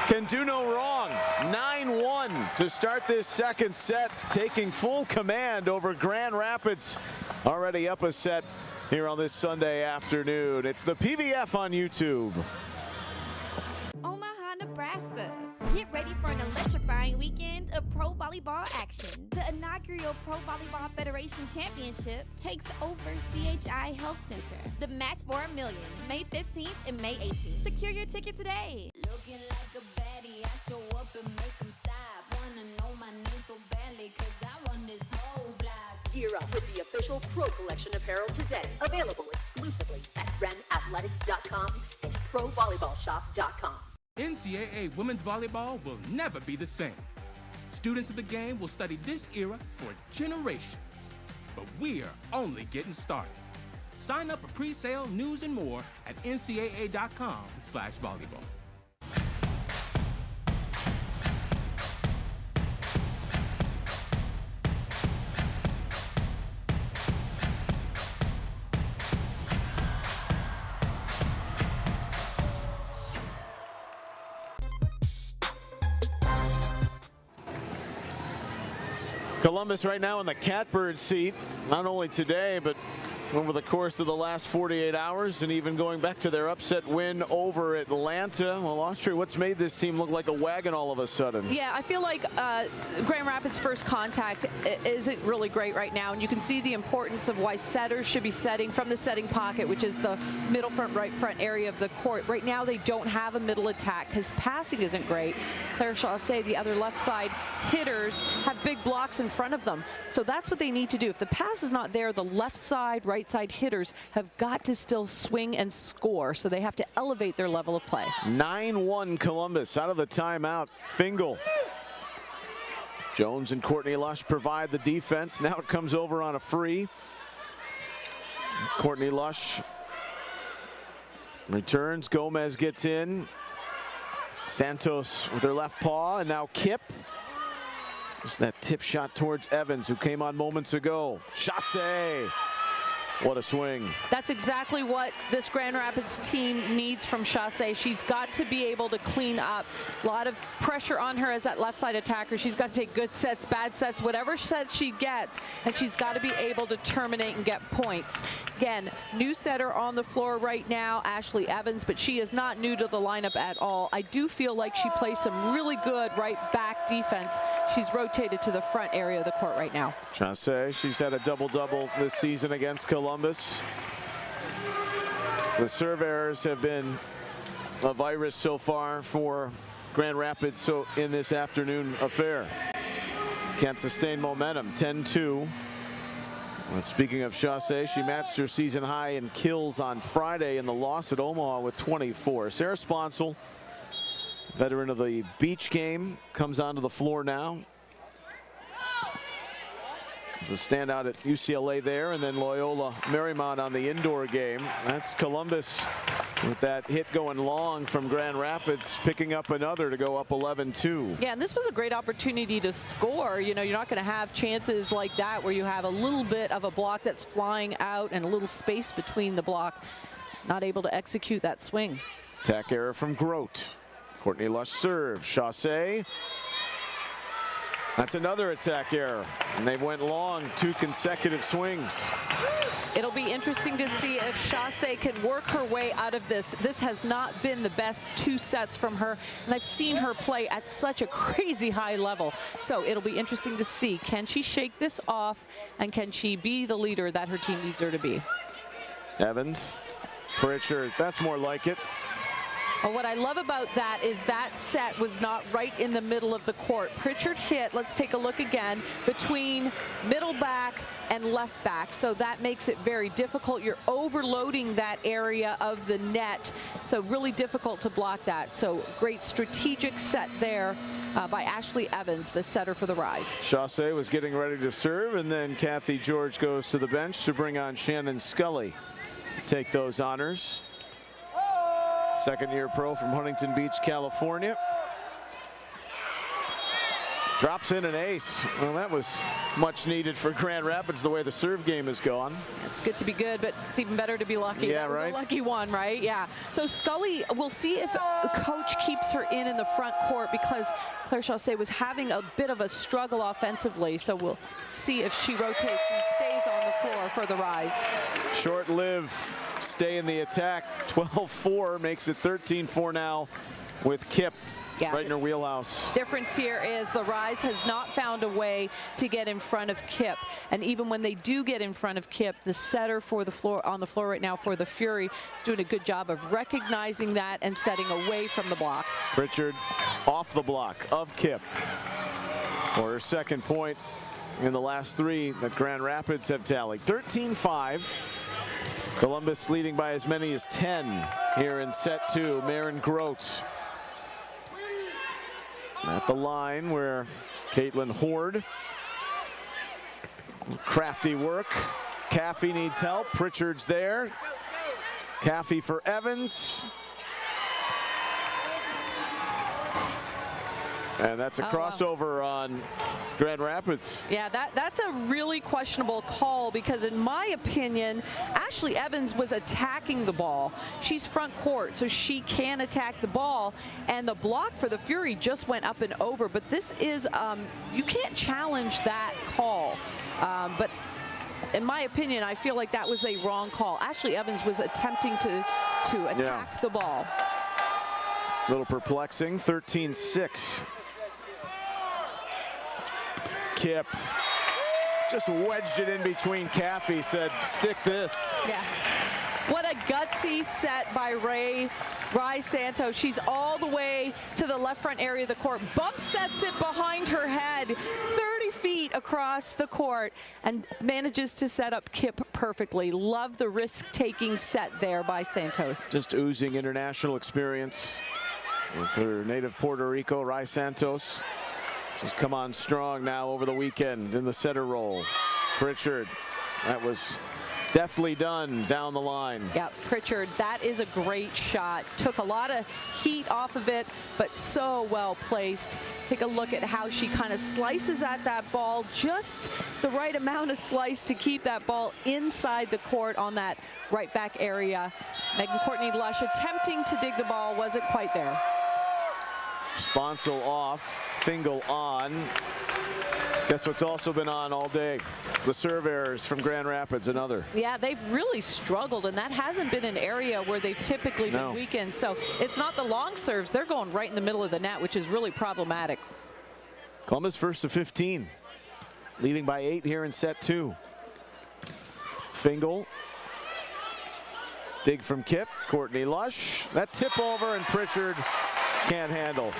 can do no wrong. 9-1 to start this second set, taking full command over Grand Rapids. Already up a set here on this Sunday afternoon. It's the PVF on YouTube. Omaha, Nebraska. Get ready for an electrifying weekend of pro volleyball action. The inaugural Pro Volleyball Federation Championship takes over CHI Health Center. The match for $1 million, May 15th and May 18th. Secure your ticket today. Looking like a baddie, I show up and make them up with the official Pro Collection apparel today. Available exclusively at realprovb.com and provolleyballshop.com. NCAA women's volleyball will never be the same. Students of the game will study this era for generations. But we're only getting started. Sign up for pre-sale news and more at ncaa.com/volleyball. Columbus right now in the catbird seat, not only today, but over the course of the last 48 hours, and even going back to their upset win over Atlanta. Well, Austria, what's made this team look like a wagon all of a sudden? Yeah, I feel like Grand Rapids' first contact isn't really great right now, and you can see the importance of why setters should be setting from the setting pocket, which is the middle front, right front area of the court. Right now, they don't have a middle attack because passing isn't great. Claire Chaussee, the other left side hitters, have big blocks in front of them. So that's what they need to do. If the pass is not there, the left side, right side hitters have got to still swing and score, so they have to elevate their level of play. 9-1 Columbus out of the timeout. Fingal. Jones and Courtney Lush provide the defense. Now it comes over on a free. Courtney Lush returns. Gomez gets in. Santos with her left paw, and now Kip. Just that tip shot towards Evans, who came on moments ago. Chaussee. What a swing. That's exactly what this Grand Rapids team needs from Chaussee. She's got to be able to clean up. A lot of pressure on her as that left side attacker. She's got to take good sets, bad sets, whatever sets she gets, and she's got to be able to terminate and get points. Again, new setter on the floor right now, Ashley Evans, but she is not new to the lineup at all. I do feel like she plays some really good right back defense. She's rotated to the front area of the court right now. Chaussee, she's had a double-double this season against Columbus. The serve errors have been a virus so far for Grand Rapids in this afternoon affair. Can't sustain momentum, 10-2. And speaking of Chaussee, she matched her season high in kills on Friday in the loss at Omaha with 24. Sarah Sponsel, veteran of the beach game, comes onto the floor now. There's a standout at UCLA there, and then Loyola Marymount on the indoor game. That's Columbus with that hit going long from Grand Rapids, picking up another to go up 11-2. Yeah, and this was a great opportunity to score. You know, you're not going to have chances like that where you have a little bit of a block that's flying out and a little space between the block. Not able to execute that swing. Attack error from Grote. Courtney Lush serve. Chaussee. That's another attack error, and they went long, 2 consecutive swings. It'll be interesting to see if Chaussee can work her way out of this. This has not been the best 2 sets from her, and I've seen her play at such a crazy high level. So it'll be interesting to see, can she shake this off, and can she be the leader that her team needs her to be? Evans, Pritchard, that's more like it. Well, what I love about that is that set was not right in the middle of the court. Pritchard hit, let's take a look again, between middle back and left back. So that makes it very difficult. You're overloading that area of the net. So really difficult to block that. So great strategic set there by Ashley Evans, the setter for the Rise. Chaussee was getting ready to serve, and then Kathy George goes to the bench to bring on Shannon Scully to take those honors. Second-year pro from Huntington Beach, California. Drops in an ace. Well, that was much needed for Grand Rapids, the way the serve game has gone. It's good to be good, but it's even better to be lucky. Yeah, that was right. a lucky one, right? Yeah. So Scully, we'll see if the coach keeps her in the front court, because Claire Chaussee was having a bit of a struggle offensively. So we'll see if she rotates and stays on the floor for the Rise. Short-lived stay in the attack. 12-4 makes it 13-4 now with Kip. Yeah, right in her wheelhouse. Difference here is the Rise has not found a way to get in front of Kip, and even when they do get in front of Kip, the setter for the floor on the floor right now for the Fury is doing a good job of recognizing that and setting away from the block. Pritchard off the block of Kip for her second point in the last 3 that Grand Rapids have tallied. 13-5. Columbus leading by as many as 10 here in set 2. Maren Grote at the line where Caitlin Horde. Crafty work. Caffey needs help. Pritchard's there. Caffey for Evans. And that's a crossover on Grand Rapids. Yeah, that's a really questionable call because in my opinion, Ashley Evans was attacking the ball. She's front court, so she can attack the ball. And the block for the Fury just went up and over. But this is, you can't challenge that call. But in my opinion, I feel like that was a wrong call. Ashley Evans was attempting to attack the ball. A little perplexing, 13-6. Kip just wedged it in between. Caffey said, stick this. Yeah. What a gutsy set by Rai Santos. She's all the way to the left front area of the court. Bump sets it behind her head, 30 feet across the court, and manages to set up Kip perfectly. Love the risk-taking set there by Santos. Just oozing international experience with her native Puerto Rico, Rai Santos. She's come on strong now over the weekend in the setter role. Pritchard, that was deftly done down the line. Yeah, Pritchard, that is a great shot. Took a lot of heat off of it, but so well placed. Take a look at how she kind of slices at that ball, just the right amount of slice to keep that ball inside the court on that right back area. Megan Courtney Lush attempting to dig the ball, wasn't quite there. Sponsel off, Fingal on. Guess what's also been on all day? The serve errors from Grand Rapids, another. Yeah, they've really struggled, and that hasn't been an area where they've typically been weakened. So it's not the long serves. They're going right in the middle of the net, which is really problematic. Columbus first to 15, leading by 8 here in set 2. Fingal. Dig from Kip, Courtney Lush. That tip over, and Pritchard can't handle.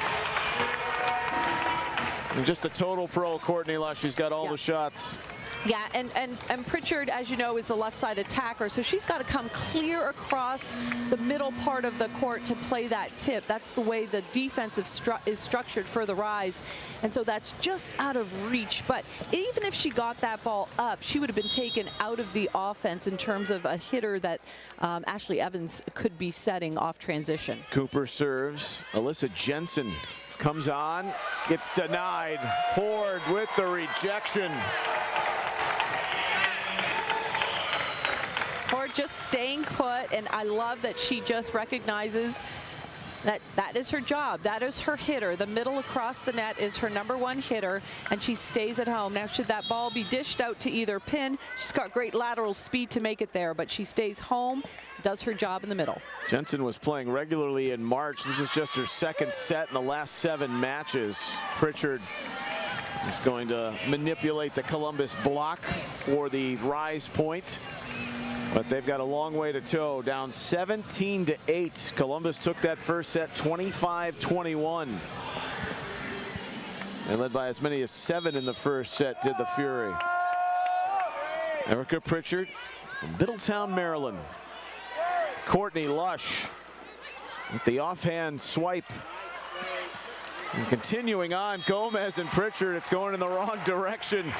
And just a total pro, Courtney Lush. She's got all the shots. Yeah, and Pritchard, as you know, is the left side attacker, so she's got to come clear across the middle part of the court to play that tip. That's the way the defensive is structured for the Rise, and so that's just out of reach. But even if she got that ball up, she would have been taken out of the offense in terms of a hitter that Ashley Evans could be setting off transition. Cooper serves. Alyssa Jensen comes on, gets denied. Horde with the rejection. Or just staying put, and I love that she just recognizes that that is her job. That is her hitter. The middle across the net is her #1 hitter, and she stays at home. Now, should that ball be dished out to either pin, she's got great lateral speed to make it there, but she stays home, does her job in the middle. Jensen was playing regularly in March. This is just her second set in the last 7 matches. Pritchard is going to manipulate the Columbus block for the Rise point. But they've got a long way to toe, down 17-8. Columbus took that first set 25-21. They led by as many as 7 in the first set, did the Fury. Erica Pritchard from Middletown, Maryland. Courtney Lush with the offhand swipe. And continuing on, Gomez and Pritchard, it's going in the wrong direction.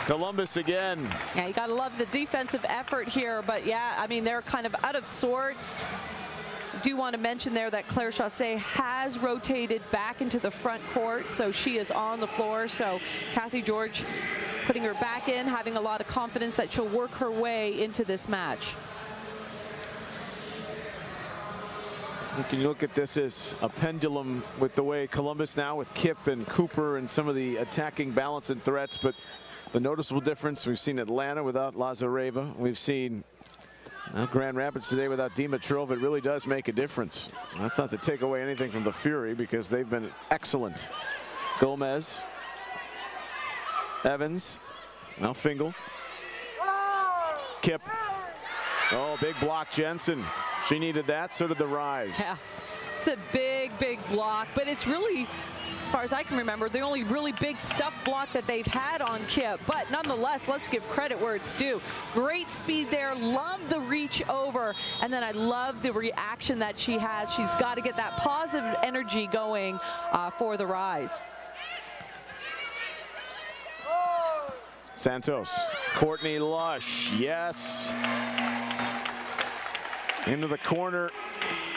Columbus again. Yeah, you got to love the defensive effort here, but yeah, I mean, they're kind of out of sorts. I do want to mention there that Claire Chaussee has rotated back into the front court, so she is on the floor. So Kathy George putting her back in, having a lot of confidence that she'll work her way into this match. Can you look at this as a pendulum with the way Columbus now with Kip and Cooper and some of the attacking balance and threats, but the noticeable difference, we've seen Atlanta without Lazareva. We've seen Grand Rapids today without Dimitrov. It really does make a difference. That's not to take away anything from the Fury because they've been excellent. Gomez. Evans. Now Fingal. Kip. Oh, big block, Jensen. She needed that, so did the Rise. Yeah, it's a big, big block, but it's really as far as I can remember, the only really big stuff block that they've had on Kip. But nonetheless, let's give credit where it's due. Great speed there. Love the reach over. And then I love the reaction that she has. She's got to get that positive energy going for the rise. Santos, Courtney Lush, yes. Into the corner,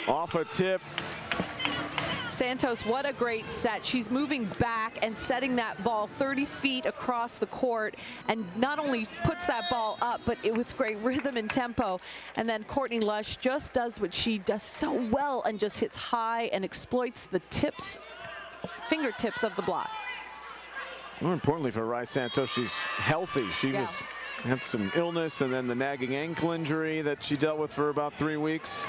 off a tip. Santos, what a great set. She's moving back and setting that ball 30 feet across the court, and not only puts that ball up, but with great rhythm and tempo. And then Courtney Lush just does what she does so well and just hits high and exploits the fingertips of the block. More importantly for Rai Santos, she's healthy. She had some illness and then the nagging ankle injury that she dealt with for about 3 weeks.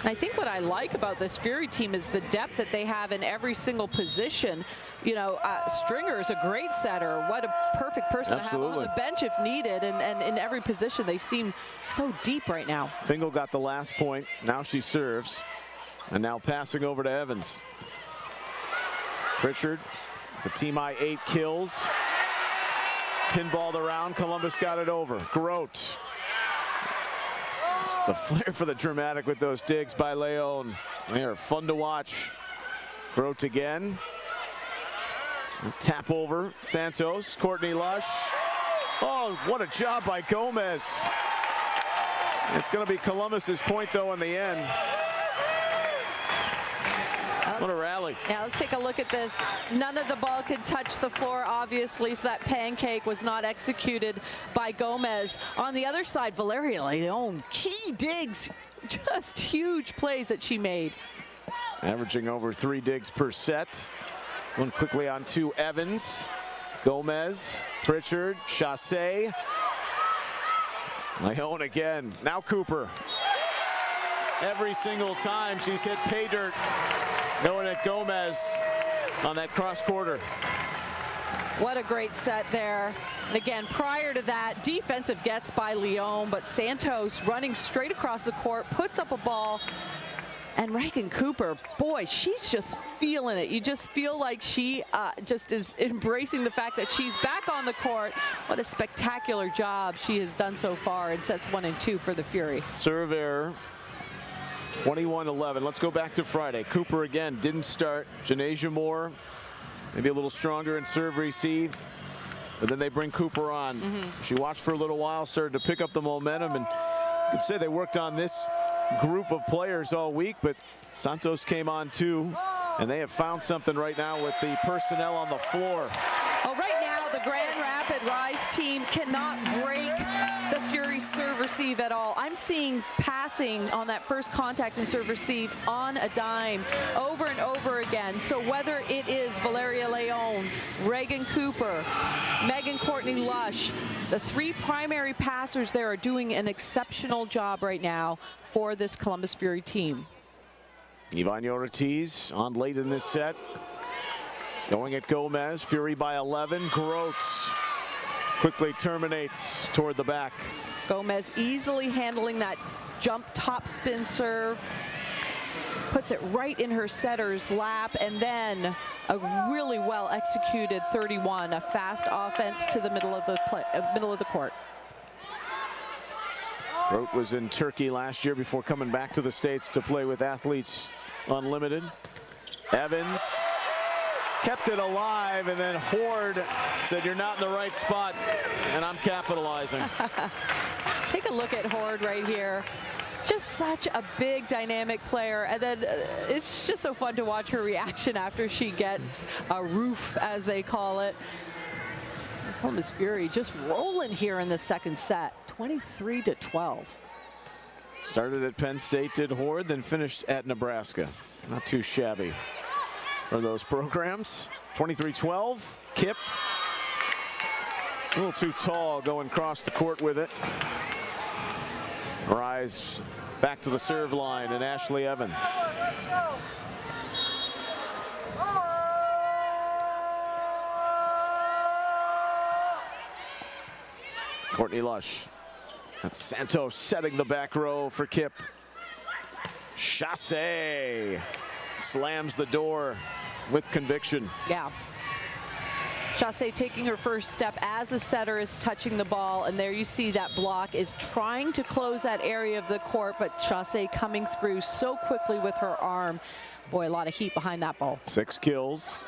I think what I like about this Fury team is the depth that they have in every single position. You know, Stringer is a great setter. What a perfect person to have on the bench if needed. And in every position, they seem so deep right now. Fingal got the last point. Now she serves. And now passing over to Evans. Pritchard, the team high 8 kills. Pinballed around. Columbus got it over. Grote. It's the flair for the dramatic with those digs by Leon. They are fun to watch. Grote again. Tap over. Santos. Courtney Lush. Oh, what a job by Gomez. It's going to be Columbus's point, though, in the end. What a rally. Yeah, let's take a look at this. None of the ball could touch the floor, obviously, so that pancake was not executed by Gomez. On the other side, Valeria Leon, key digs, just huge plays that she made. Averaging over 3 digs per set. Going quickly on to Evans. Gomez, Pritchard, Chassé. Leon again. Now Cooper. Every single time she's hit pay dirt. Going at Gomez on that cross quarter. What a great set there. And again, prior to that, defensive gets by Leon, but Santos running straight across the court, puts up a ball. And Reagan Cooper, boy, she's just feeling it. You just feel like she just is embracing the fact that she's back on the court. What a spectacular job she has done so far in sets 1 and 2 for the Fury. Serve error. 21-11. Let's go back to Friday. Cooper again didn't start. Janasia Moore maybe a little stronger in serve receive, but then they bring Cooper on. She watched for a little while, started to pick up the momentum, and you could say they worked on this group of players all week, but Santos came on too, and they have found something right now with the personnel on the floor. Oh, right now the Grand Rapid Rise team cannot break the Fury serve receive at all. I'm seeing passing on that first contact and serve receive on a dime over and over again. So whether it is Valeria Leon, Reagan Cooper, Megan Courtney Lush, the 3 primary passers there are doing an exceptional job right now for this Columbus Fury team. Iván Ortiz on late in this set. Going at Gomez. Fury by 11. Grote quickly terminates toward the back. Gomez easily handling that jump top spin serve. Puts it right in her setter's lap, and then a really well executed 31, a fast offense to the middle of the court. Grote was in Turkey last year before coming back to the States to play with Athletes Unlimited. Evans kept it alive, and then Horde said, "You're not in the right spot," and I'm capitalizing. Take a look at Horde right here. Just such a big dynamic player, and then it's just so fun to watch her reaction after she gets a roof, as they call it. Columbus Fury just rolling here in the second set, 23-12. Started at Penn State, did Horde, then finished at Nebraska. Not too shabby for those programs. 23-12, Kip. A little too tall going across the court with it. Rise back to the serve line, and Ashley Evans. Courtney Lush. That's Santos setting the back row for Kip. Chassé slams the door. with conviction. Yeah. Chaussee taking her first step as the setter is touching the ball, and there you see that block is trying to close that area of the court, but Chaussee coming through so quickly with her arm. Boy, a lot of heat behind that ball. 6 kills.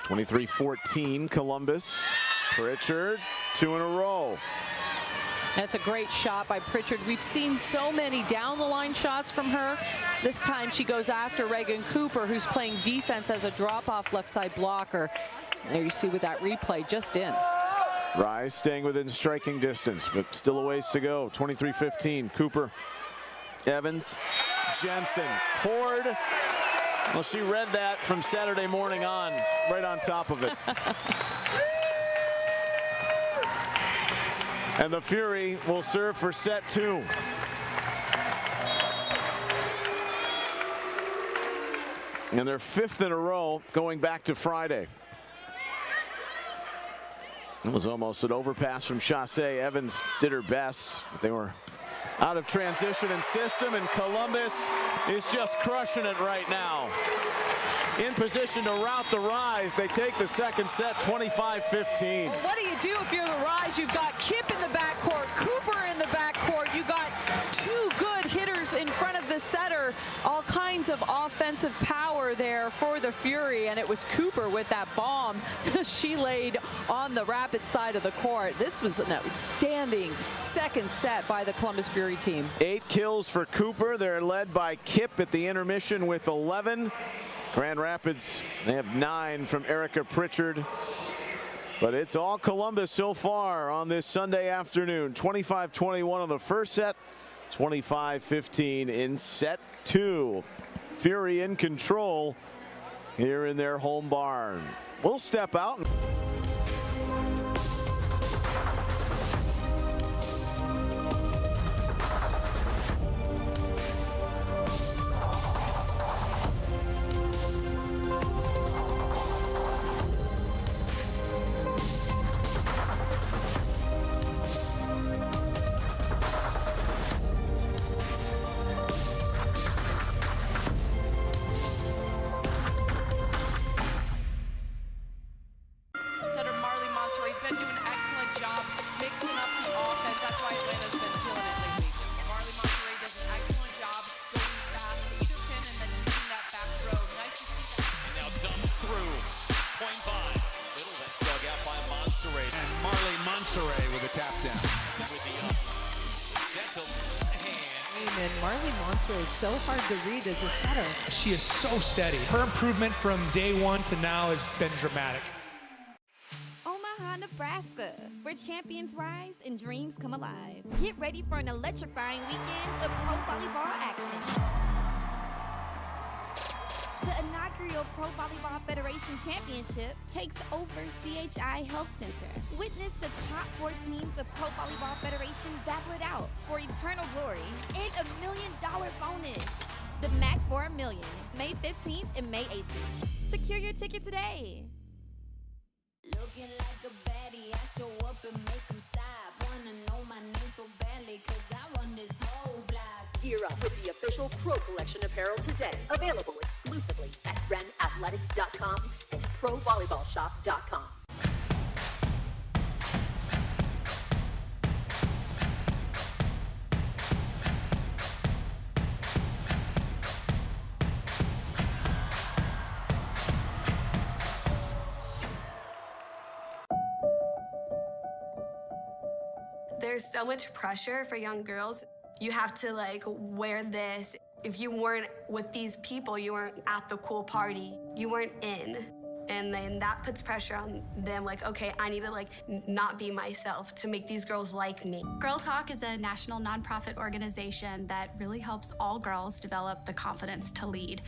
23-14 Columbus. Pritchard, 2 in a row. That's a great shot by Pritchard. We've seen so many down the line shots from her. This time she goes after Reagan Cooper, who's playing defense as a drop-off left side blocker. There you see with that replay, just in. Rise staying within striking distance, but still a ways to go. 23-15, Cooper, Evans, Jensen, Horde. Well, she read that from Saturday morning on, right on top of it. And the Fury will serve for set 2. And their 5th in a row going back to Friday. It was almost an overpass from Chaussee. Evans did her best, but they were out of transition and system, and Columbus is just crushing it right now. In position to rout the Rise. They take the second set, 25-15. Well, what do you do if you're the Rise? You've got Kip in the backcourt, Cooper in the backcourt. You've got 2 good hitters in front of the setter. All kinds of offensive power there for the Fury, and it was Cooper with that bomb she laid on the Rapid side of the court. This was an outstanding second set by the Columbus Fury team. 8 kills for Cooper. They're led by Kip at the intermission with 11. Grand Rapids, they have 9 from Erica Pritchard. But it's all Columbus so far on this Sunday afternoon. 25-21 on the first set, 25-15 in set 2. Fury in control here in their home barn. We'll step out. So hard to read as a setter. She is so steady. Her improvement from day 1 to now has been dramatic. Omaha, Nebraska, where champions rise and dreams come alive. Get ready for an electrifying weekend of pro volleyball action. The inaugural Pro Volleyball Federation Championship takes over CHI Health Center. Witness the top 4 teams of Pro Volleyball Federation battle it out for eternal glory and $1 million bonus. The match for $1 million, May 15th and May 18th. Secure your ticket today. Looking like a baddie, I show up and make them stop. Wanna know my name so badly, cause I run this whole block. Gear up with the official Pro Collection apparel today. Available exclusively at realprovb.com and provolleyballshop.com. There's so much pressure for young girls. You have to wear this. If you weren't with these people, you weren't at the cool party. You weren't in. And then that puts pressure on them, okay, I need to not be myself to make these girls like me. Girl Talk is a national nonprofit organization that really helps all girls develop the confidence to lead.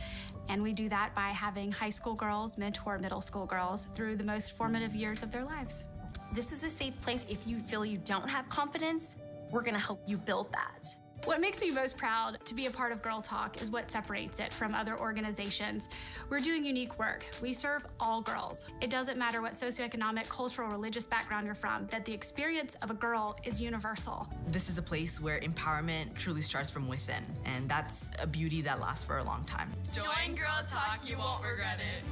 And we do that by having high school girls mentor middle school girls through the most formative years of their lives. This is a safe place if you feel you don't have confidence. We're gonna help you build that. What makes me most proud to be a part of Girl Talk is what separates it from other organizations. We're doing unique work. We serve all girls. It doesn't matter what socioeconomic, cultural, religious background you're from, that the experience of a girl is universal. This is a place where empowerment truly starts from within, and that's a beauty that lasts for a long time. Join Girl Talk, you won't regret it.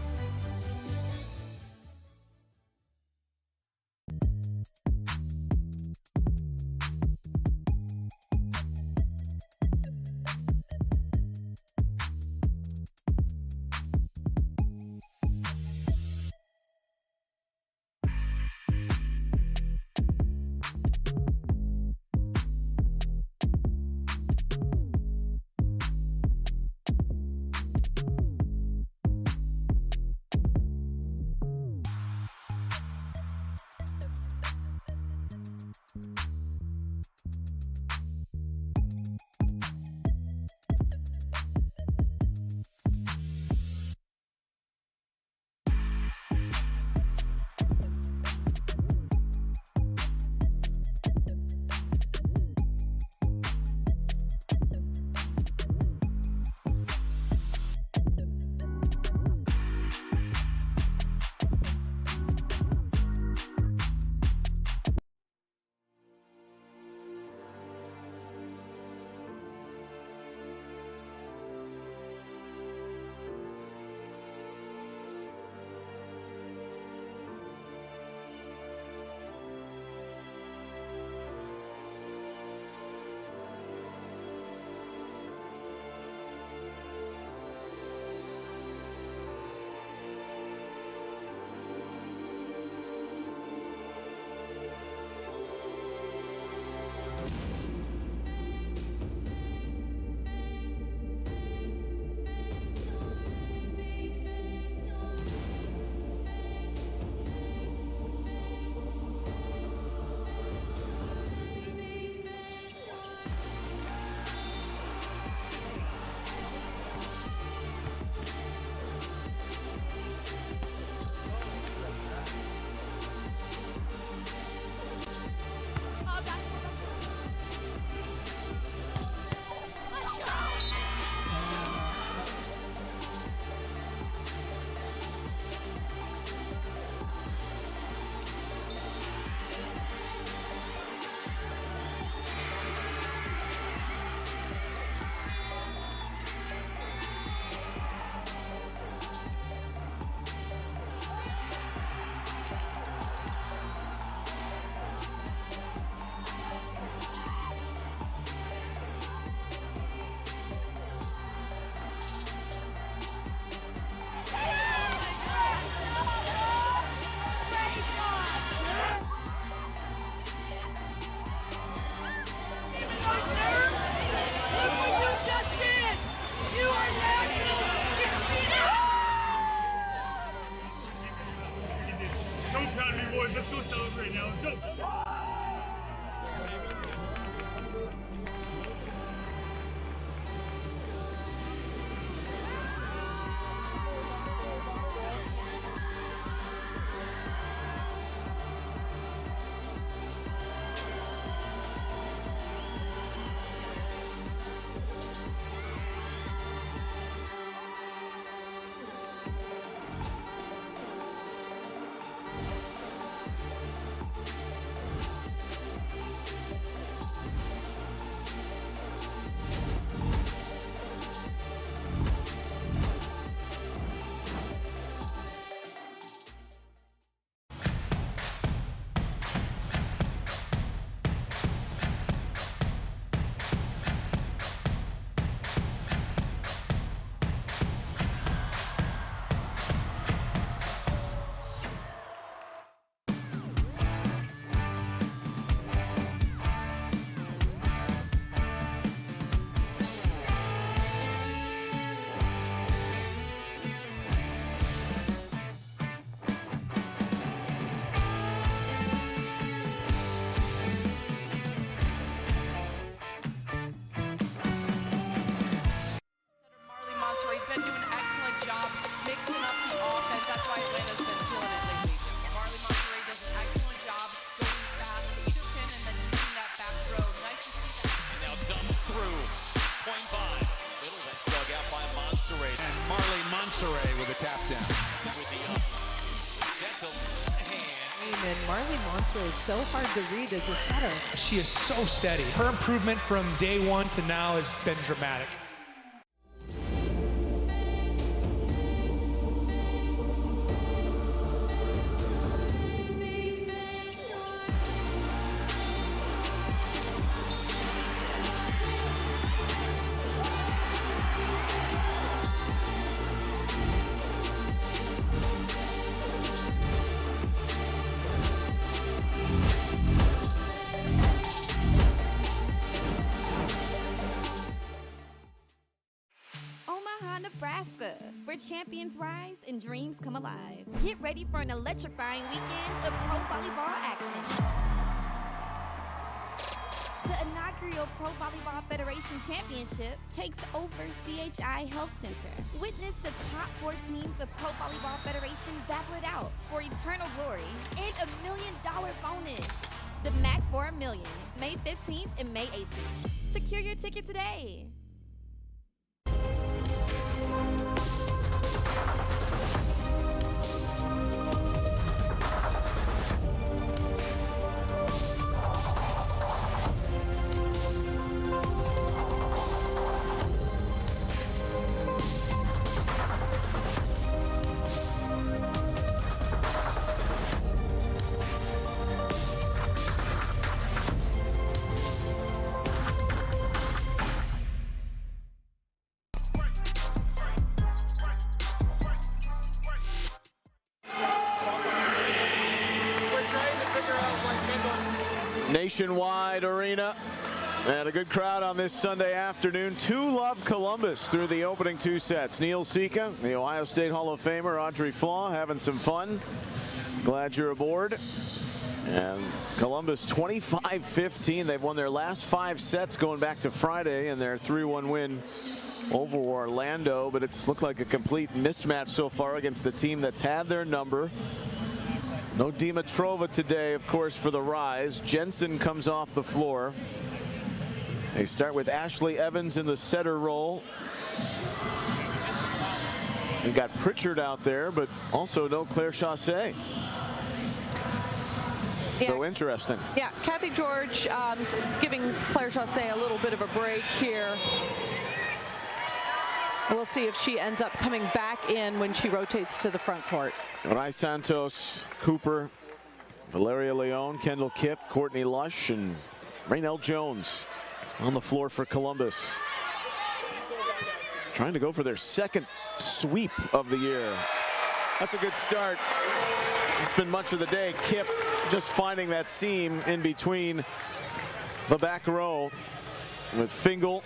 Let's go celebrate now. Let's go. He's been doing an excellent job mixing up the offense. That's why Atlanta's been killing it lately. Marley Monterey does an excellent job going fast, either pin and then using that back throw. Nice to see that. And now dumped through. Desiree with a tap down. And Marley Monster is so hard to read as a setter. She is so steady. Her improvement from day one to now has been dramatic. Nebraska, where champions rise and dreams come alive. Get ready for an electrifying weekend of pro volleyball action. The inaugural Pro Volleyball Federation Championship takes over CHI Health Center. Witness the top 4 teams of Pro Volleyball Federation battle it out for eternal glory and $1 million bonus. The match for $1 million, May 15th and May 18th. Secure your ticket today. Nationwide arena and a good crowd on this Sunday afternoon. 2 love Columbus through the opening 2 sets. Neil Sika, the Ohio State Hall of Famer, Audrey Flaw having some fun. Glad you're aboard. And Columbus 25-15. They've won their last 5 sets going back to Friday in their 3-1 win over Orlando, but it's looked like a complete mismatch so far against the team that's had their number. No Dimitrova today, of course, for the Rise. Jensen comes off the floor. They start with Ashley Evans in the setter role. We got Pritchard out there, but also no Claire Chaussee. Yeah. So interesting. Yeah, Kathy George giving Claire Chaussee a little bit of a break here. We'll see if she ends up coming back in when she rotates to the front court. Rai Santos, Cooper, Valeria Leon, Kendall Kipp, Courtney Lush, and Raynell Jones on the floor for Columbus. Trying to go for their 2nd sweep of the year. That's a good start. It's been much of the day. Kipp just finding that seam in between the back row with Fingal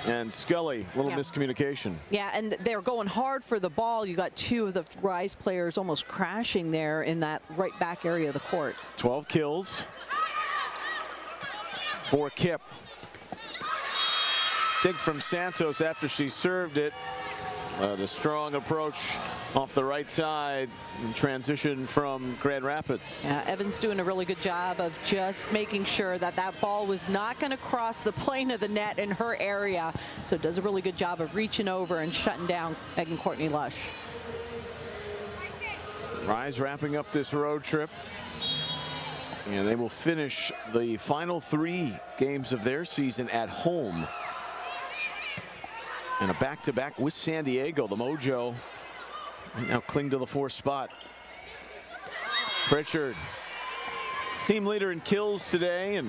and Scully. A little miscommunication. Yeah, and they're going hard for the ball. You got 2 of the Rise players almost crashing there in that right back area of the court. 12 kills for Kipp. Dig from Santos after she served it. The strong approach off the right side in transition from Grand Rapids. Yeah, Evans doing a really good job of just making sure that that ball was not going to cross the plane of the net in her area. So does a really good job of reaching over and shutting down Megan Courtney Lush. Rise wrapping up this road trip. And they will finish the final 3 games of their season at home. And a back-to-back with San Diego. The Mojo right now cling to the 4th spot. Pritchard, team leader in kills today, and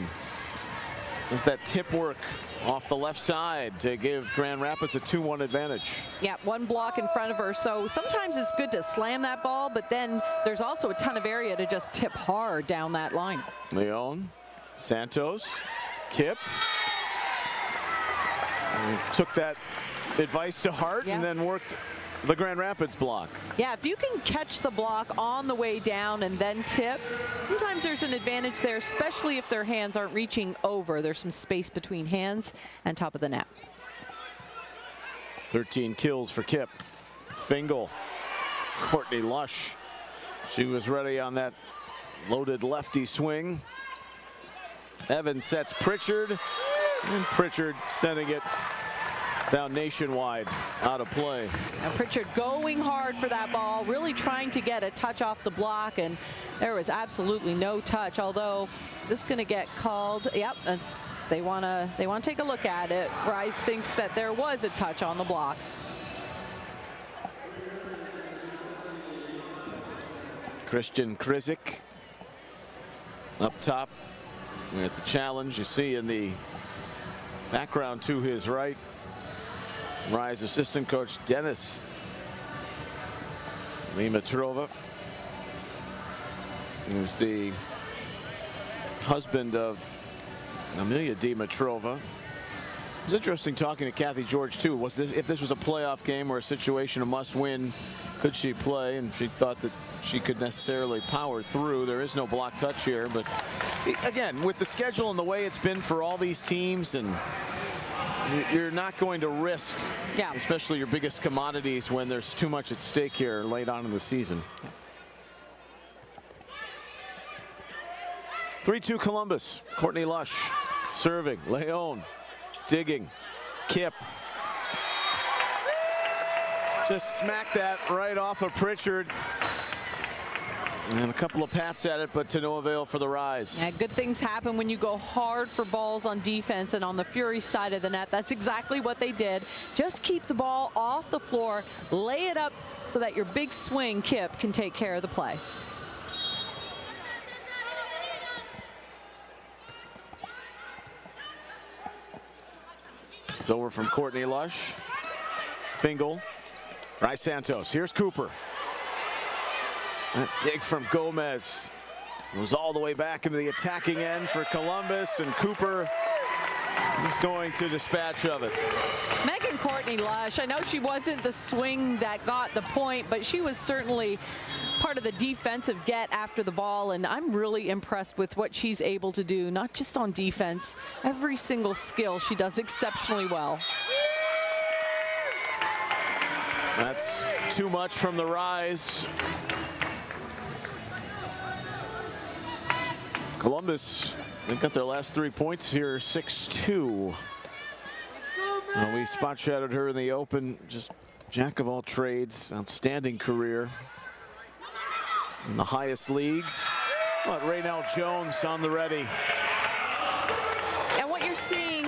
does that tip work off the left side to give Grand Rapids a 2-1 advantage. Yeah, 1 block in front of her. So sometimes it's good to slam that ball, but then there's also a ton of area to just tip hard down that line. Leon, Santos, Kipp. And took that advice to heart and then worked the Grand Rapids block. Yeah, if you can catch the block on the way down and then tip, sometimes there's an advantage there, especially if their hands aren't reaching over. There's some space between hands and top of the net. 13 kills for Kipp. Fingal, Courtney Lush. She was ready on that loaded lefty swing. Evans sets Pritchard, and Pritchard sending it Down Nationwide, out of play. Now Pritchard going hard for that ball, really trying to get a touch off the block, and there was absolutely no touch. Although, is this going to get called? Yep, they want to take a look at it. Rise thinks that there was a touch on the block. Christian Krizik up top at the challenge. You see in the background to his right, Rise assistant coach Dennis Dimitrova, who's the husband of Amelia Dimitrova. It was interesting talking to Kathy George too. If this was a playoff game or a situation, a must-win, could she play? And she thought that she could necessarily power through. There is no block touch here, but again, with the schedule and the way it's been for all these teams, and you're not going to risk, especially your biggest commodities, when there's too much at stake here late on in the season. 3-2 Columbus. Courtney Lush serving. Leon digging. Kip. Just smacked that right off of Pritchard. And a couple of pats at it, but to no avail for the Rise. Yeah, good things happen when you go hard for balls on defense, and on the Fury side of the net, that's exactly what they did. Just keep the ball off the floor, lay it up so that your big swing, Kip, can take care of the play. It's over from Courtney Lush. Fingal. Rise Santos. Here's Cooper. That dig from Gomez goes all the way back into the attacking end for Columbus, and Cooper is going to dispatch of it. Megan Courtney Lush, I know she wasn't the swing that got the point, but she was certainly part of the defensive get after the ball, and I'm really impressed with what she's able to do, not just on defense. Every single skill she does exceptionally well. That's too much from the Rise. Columbus, they've got their last 3 points here, 6-2. We spot shadowed her in the open. Just jack of all trades, outstanding career in the highest leagues. But Raynell Jones on the ready. And what you're seeing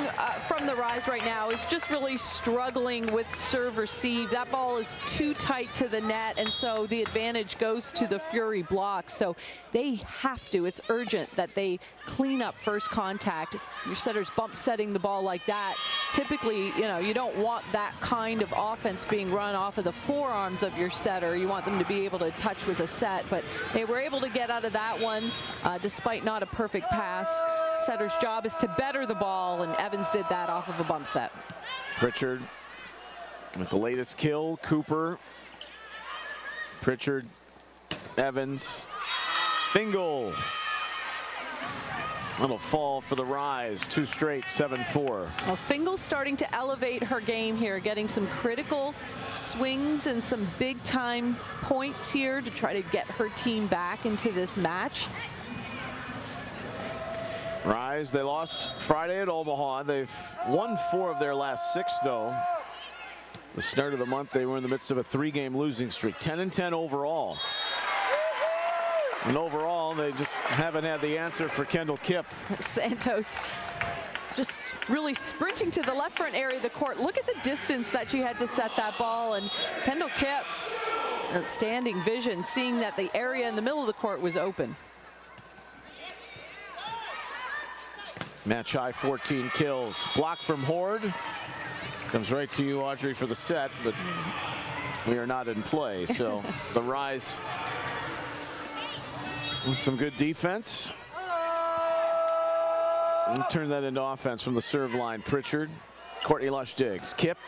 from the Rise right now is just really struggling with serve receive. That ball is too tight to the net, and so the advantage goes to the Fury block. So they have to, it's urgent that they clean up first contact. Your setter's bump setting the ball like that. Typically, you know, you don't want that kind of offense being run off of the forearms of your setter. You want them to be able to touch with a set, but they were able to get out of that one despite not a perfect pass. Setter's job is to better the ball, and Evans did that off of a bump set. Pritchard with the latest kill. Cooper, Pritchard, Evans, Fingal. Little fall for the Rise, 2 straight, 7-4. Well, Fingal's starting to elevate her game here, getting some critical swings and some big-time points here to try to get her team back into this match. Rise, they lost Friday at Omaha. They've won 4 of their last 6, though. The start of the month, they were in the midst of a 3-game losing streak, 10-10 overall. And overall, they just haven't had the answer for Kendall Kip. Santos just really sprinting to the left front area of the court. Look at the distance that she had to set that ball, and Kendall Kip, outstanding vision, seeing that the area in the middle of the court was open. Match high 14 kills. Block from Horde. Comes right to you, Audrey, for the set, but we are not in play. So the Rise with some good defense. And turn that into offense from the serve line. Pritchard. Courtney Lush digs. Kip.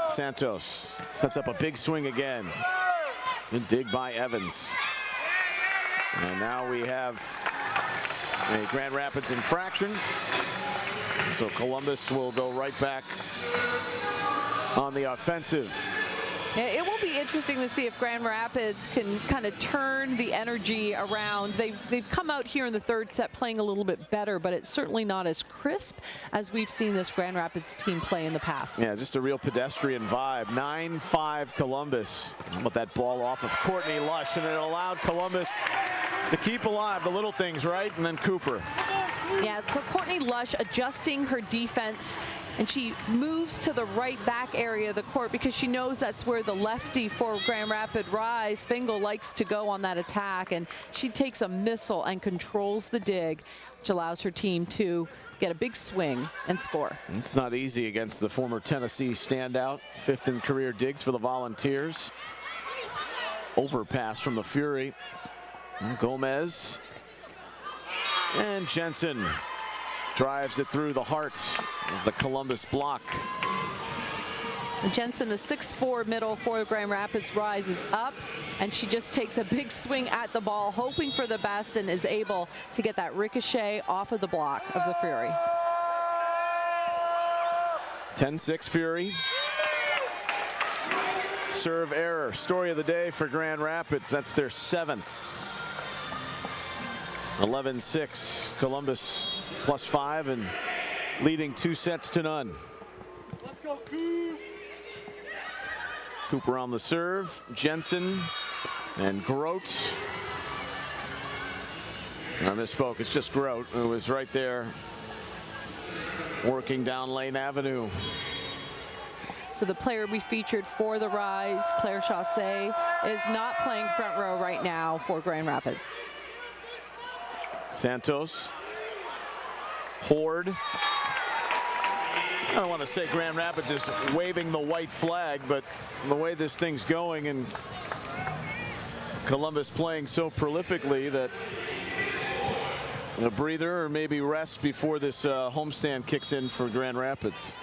Santos sets up a big swing again. Good dig by Evans. And now we have a Grand Rapids infraction. So Columbus will go right back on the offensive. It will be interesting to see if Grand Rapids can kind of turn the energy around. They've come out here in the third set playing a little bit better, but it's certainly not as crisp as we've seen this Grand Rapids team play in the past. Yeah, just a real pedestrian vibe. 9-5 Columbus. How about that ball off of Courtney Lush, and it allowed Columbus to keep alive the little things, right? And then Cooper. Yeah, so Courtney Lush adjusting her defense, and she moves to the right back area of the court because she knows that's where the lefty for Grand Rapids Rise, Fingal, likes to go on that attack. And she takes a missile and controls the dig, which allows her team to get a big swing and score. It's not easy against the former Tennessee standout. 5th in career digs for the Volunteers. Overpass from the Fury. Gomez. And Jensen drives it through the heart of the Columbus block. Jensen, the 6'4" middle for the Grand Rapids Rise, is up, and she just takes a big swing at the ball, hoping for the best, and is able to get that ricochet off of the block of the Fury. 10-6 Fury. Serve error. Story of the day for Grand Rapids. That's their 7th. 11-6 Columbus +5 and leading 2-0. Let's go, Coop. Cooper on the serve. Jensen and Grote. I misspoke. It's just Grote, who was right there working down Lane Avenue. So the player we featured for the Rise, Claire Chaussee, is not playing front row right now for Grand Rapids. Santos. Horde. I don't want to say Grand Rapids is waving the white flag, but the way this thing's going and Columbus playing so prolifically that a breather or maybe rest before this homestand kicks in for Grand Rapids.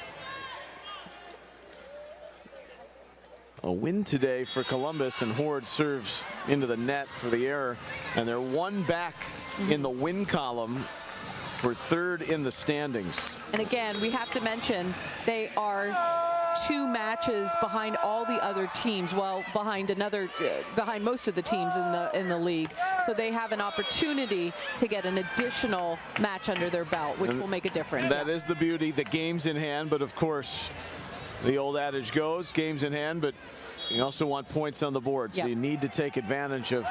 A win today for Columbus, and Horde serves into the net for the error, and they're one back in the win column for 3rd in the standings. And again, we have to mention they are 2 matches behind all the other teams. Well, behind most of the teams in the league. So they have an opportunity to get an additional match under their belt, which will make a difference. That is the beauty, the game's in hand, but of course, the old adage goes, game's in hand, but you also want points on the board. So you need to take advantage of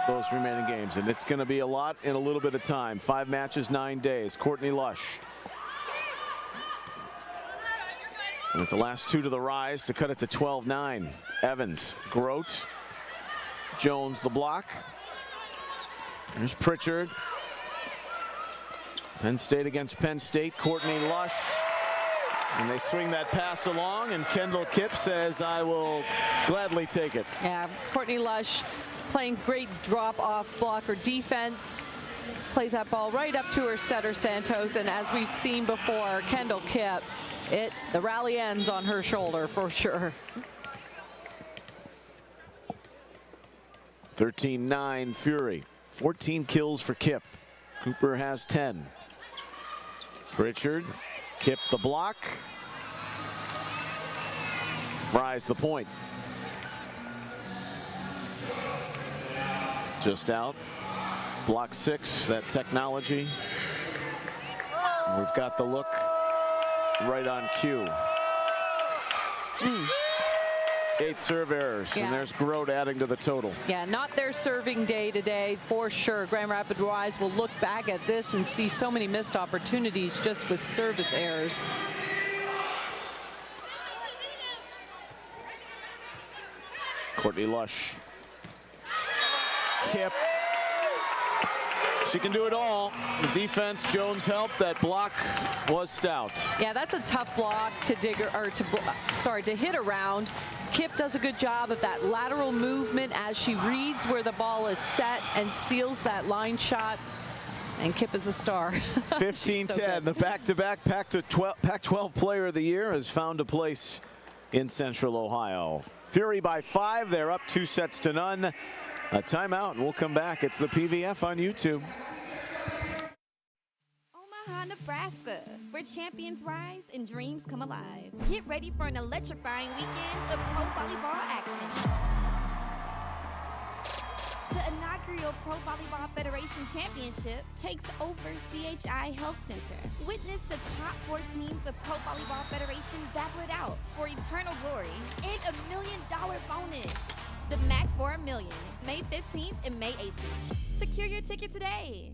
those remaining games, and it's going to be a lot in a little bit of time. 5 matches, 9 days. Courtney Lush with the last 2 to the Rise to cut it to 12-9. Evans, Grote, Jones the block. There's Pritchard. Penn State against Penn State. Courtney Lush, and they swing that pass along, and Kendall Kipp says, I will gladly take it. Yeah, Courtney Lush playing great drop-off blocker defense. Plays that ball right up to her setter, Santos, and as we've seen before, Kendall Kipp, the rally ends on her shoulder for sure. 13-9 Fury. 14 kills for Kipp. Cooper has 10. Pritchard, Kipp the block. Rise the point. Just out. Block 6, that technology. We've got the look right on cue. 8 serve errors, and there's Grote adding to the total. Yeah, not their serving day today for sure. Grand Rapids Rise will look back at this and see so many missed opportunities just with service errors. Courtney Lush. Kipp. She can do it all. The defense, Jones helped. That block was stout. Yeah, that's a tough block to to hit around. Kipp does a good job of that lateral movement as she reads where the ball is set and seals that line shot. And Kipp is a star. 15-10, the back-to-back Pac-12 Player of the Year has found a place in Central Ohio. Fury by 5, they're up 2-0. A timeout, and we'll come back. It's the PVF on YouTube. Omaha, Nebraska, where champions rise and dreams come alive. Get ready for an electrifying weekend of pro volleyball action. The inaugural Pro Volleyball Federation Championship takes over CHI Health Center. Witness the top 4 teams of Pro Volleyball Federation battle it out for eternal glory and $1 million bonus. The match for $1 million, May 15th and May 18th. Secure your ticket today.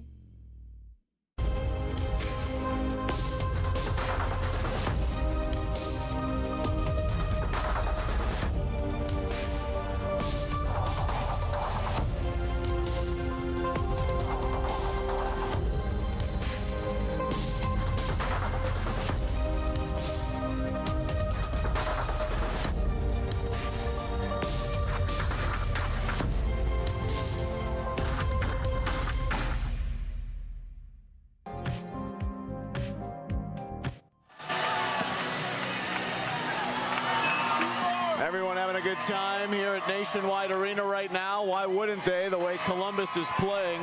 Everyone having a good time here at Nationwide Arena right now. Why wouldn't they, the way Columbus is playing?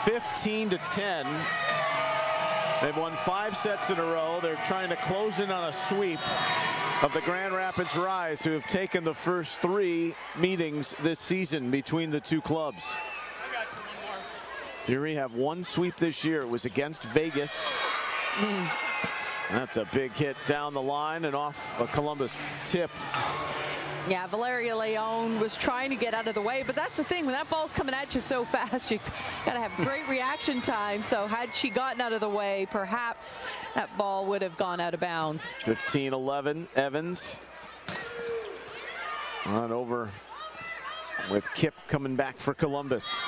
15-10. They've won 5 sets in a row. They're trying to close in on a sweep of the Grand Rapids Rise, who have taken the first 3 meetings this season between the two clubs. Fury have 1 sweep this year. It was against Vegas. That's a big hit down the line and off a Columbus tip. Yeah, Valeria Leone was trying to get out of the way, but that's the thing. When that ball's coming at you so fast, you got to have great reaction time. So had she gotten out of the way, perhaps that ball would have gone out of bounds. 15-11, Evans. On over with Kip coming back for Columbus.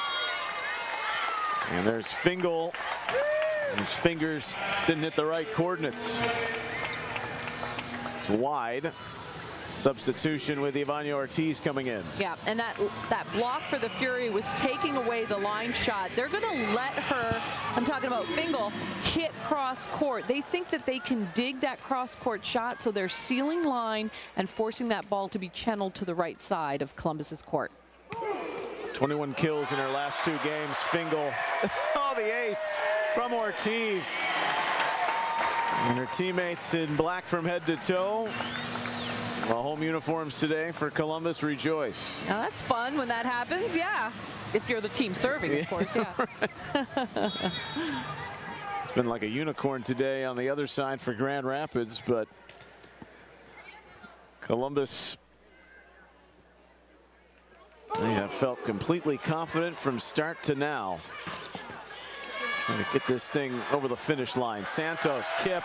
And there's Fingal. His fingers didn't hit the right coordinates. It's wide. Substitution with Ivania Ortiz coming in. Yeah, and that block for the Fury was taking away the line shot. They're going to let her, I'm talking about Fingal, hit cross court. They think that they can dig that cross court shot, so they're sealing line and forcing that ball to be channeled to the right side of Columbus's court. 21 kills in her last 2 games. Fingal, oh, the ace from Ortiz. And her teammates in black from head to toe. The home uniforms today for Columbus rejoice. Now that's fun when that happens, yeah. If you're the team serving, of course, yeah. It's been like a unicorn today on the other side for Grand Rapids, but Columbus, they have felt completely confident from start to now. Trying to get this thing over the finish line. Santos, Kip.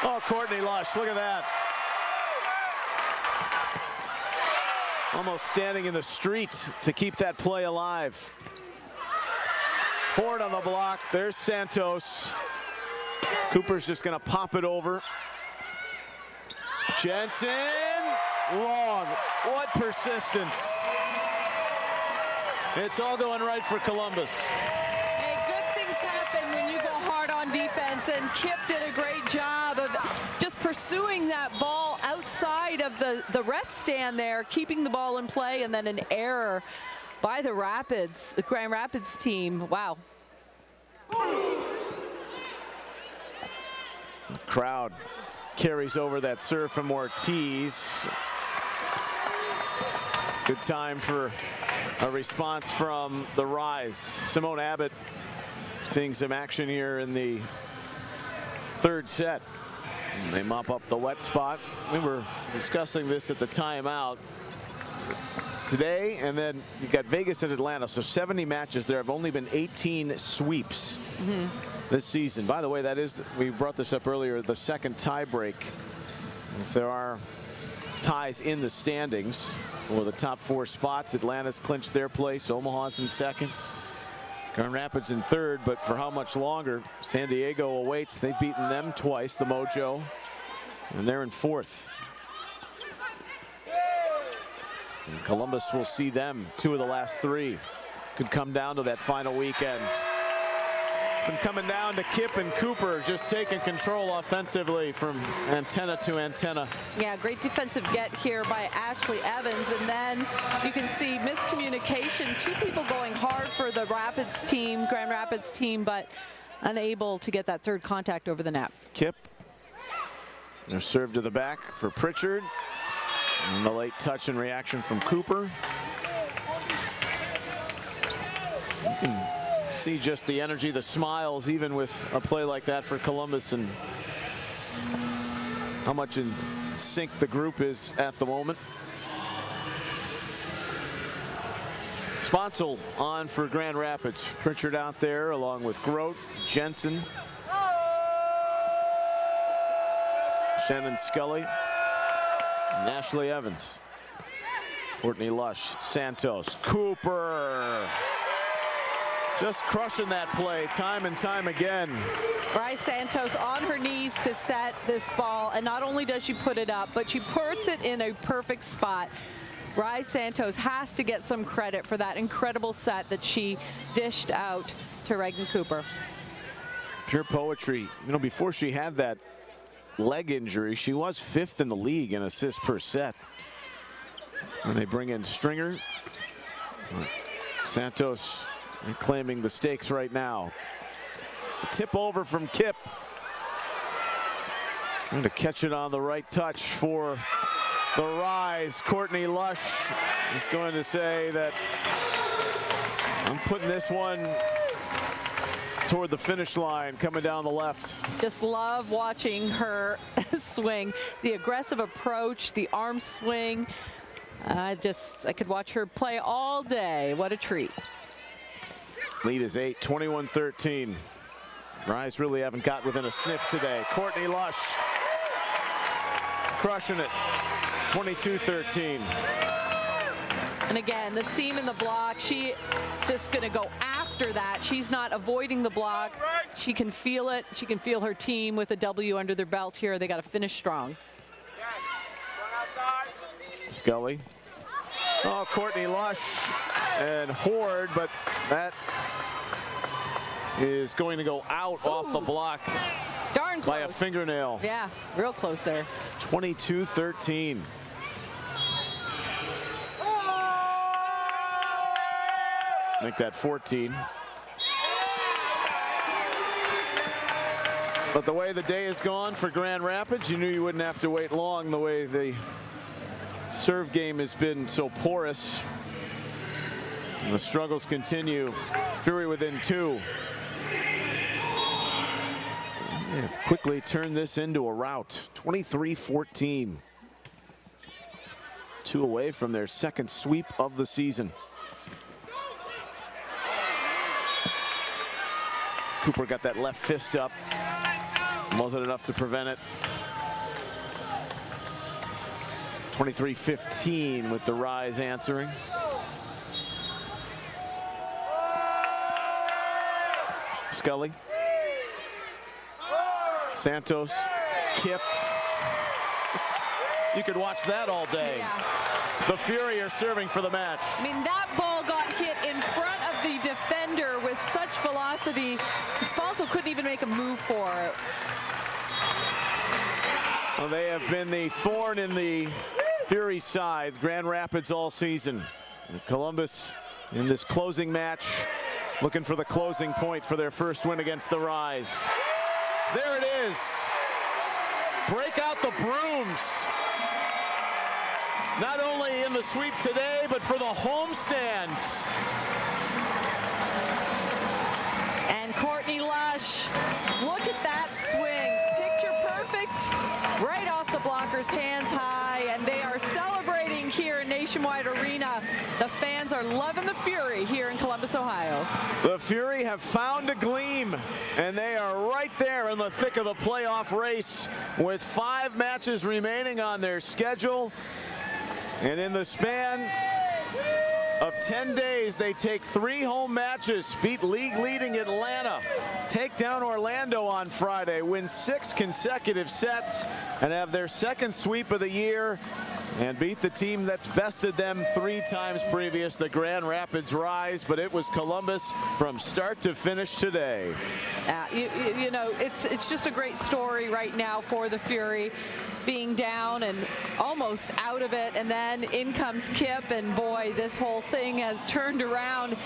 Oh, Courtney Lush, look at that. Almost standing in the street to keep that play alive. Ford on the block. There's Santos. Cooper's just going to pop it over. Jensen. Long. What persistence. It's all going right for Columbus. Hey, good things happen when you go hard on defense, and Kip did a great job of just pursuing that ball outside of the ref stand there, keeping the ball in play, and then an error by the Grand Rapids team. Wow. The crowd carries over that serve from Ortiz. Good time for a response from the Rise. Simone Abbott seeing some action here in the 3rd set. They mop up the wet spot. We were discussing this at the timeout today, and then you've got Vegas and Atlanta, so 70 matches. There have only been 18 sweeps this season. By the way, that is, we brought this up earlier, the 2nd tie break. If there are ties in the standings for the top 4 spots, Atlanta's clinched their place, Omaha's in 2nd, Grand Rapids in 3rd, but for how much longer? San Diego awaits. They've beaten them twice, the Mojo, and they're in 4th. And Columbus will see them 2 of the last 3. Could come down to that final weekend. It's been coming down to Kip and Cooper just taking control offensively from antenna to antenna. Yeah, great defensive get here by Ashley Evans, and then you can see miscommunication. 2 people going hard for the Rapids team, Grand Rapids team, but unable to get that third contact over the net. Kip. Their serve to the back for Pritchard. And the late touch and reaction from Cooper. You can see just the energy, the smiles, even with a play like that for Columbus, and how much in sync the group is at the moment. Sponsel on for Grand Rapids. Pritchard out there along with Grote, Jensen, Shannon Scully, and Ashley Evans. Courtney Lush, Santos, Cooper. Just crushing that play time and time again. Bryce Santos on her knees to set this ball, and not only does she put it up, but she puts it in a perfect spot. Bryce Santos has to get some credit for that incredible set that she dished out to Reagan Cooper. Pure poetry. You know, before she had that leg injury, she was 5th in the league in assists per set. And they bring in Stringer. Santos claiming the stakes right now. Tip over from Kip. Trying to catch it on the right touch for the Rise. Courtney Lush is going to say that I'm putting this one toward the finish line, coming down the left. Just love watching her swing. The aggressive approach, the arm swing. I could watch her play all day. What a treat. Lead is 8, 21-13. Rise really haven't got within a sniff today. Courtney Lush crushing it, 22-13. And again, the seam in the block, she just gonna go after that. She's not avoiding the block. She can feel it. She can feel her team with a W under their belt here. They got to finish strong. Scully. Oh, Courtney Lush and Horde, but that is going to go out off the block. Darn close. By a fingernail. Yeah, real close there. 22-13. Make that 14. But the way the day has gone for Grand Rapids, you knew you wouldn't have to wait long. The way the serve game has been so porous. And the struggles continue. Fury within 2. They have quickly turned this into a rout. 23-14. 2 away from their second sweep of the season. Cooper got that left fist up. Wasn't enough to prevent it. 23-15 with the Rise answering. Scully. Santos. Kip. You could watch that all day. Yeah. The Fury are serving for the match. I mean, that ball got hit in front of the defender with such velocity. Sponsel couldn't even make a move for it. Well, they have been the thorn in the Fury side, Grand Rapids, all season. And Columbus in this closing match, looking for the closing point for their first win against the Rise. There it is. Break out the brooms. Not only in the sweep today, but for the homestands. And Courtney Lush, look at that swing. Picture perfect, right off the blocker's hands high, and they are celebrating here in Nationwide Arena. The fans are loving the Fury here in Columbus, Ohio. The Fury have found a gleam, and they are right there in the thick of the playoff race with 5 matches remaining on their schedule. And in the span of 10 days, they take 3 home matches, beat league-leading Atlanta, take down Orlando on Friday, win 6 consecutive sets, and have their second sweep of the year and beat the team that's bested them 3 times previous, the Grand Rapids Rise, but it was Columbus from start to finish today. You know, it's just a great story right now for the Fury, being down and almost out of it, and then in comes Kip, and boy, this whole thing has turned around.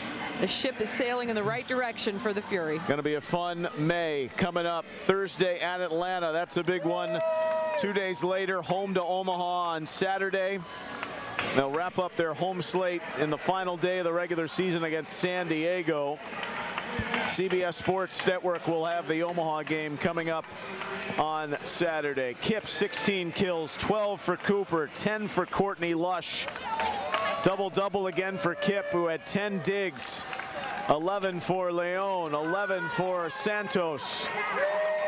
The ship is sailing in the right direction for the Fury. Going to be a fun May coming up Thursday at Atlanta. That's a big one. 2 days later, home to Omaha on Saturday. They'll wrap up their home slate in the final day of the regular season against San Diego. CBS Sports Network will have the Omaha game coming up on Saturday. Kip, 16 kills, 12 for Cooper, 10 for Courtney Lush. Double-double again for Kip, who had 10 digs. 11 for Leon, 11 for Santos.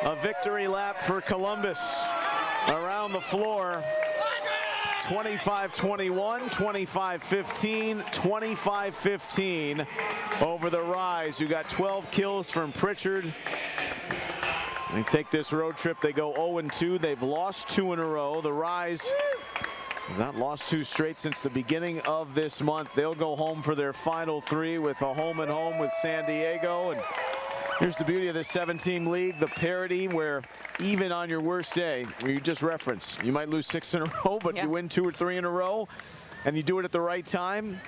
A victory lap for Columbus. Around the floor, 25-21, 25-15, 25-15 over the Rise, who got 12 kills from Pritchard. They take this road trip. They go 0-2. They've lost 2 in a row. The Rise have not lost 2 straight since the beginning of this month. They'll go home for their final 3 with a home-and-home with San Diego. And here's the beauty of this 7-team league, the parity, where even on your worst day, where you just reference, you might lose 6 in a row, but you win 2 or 3 in a row, and you do it at the right time.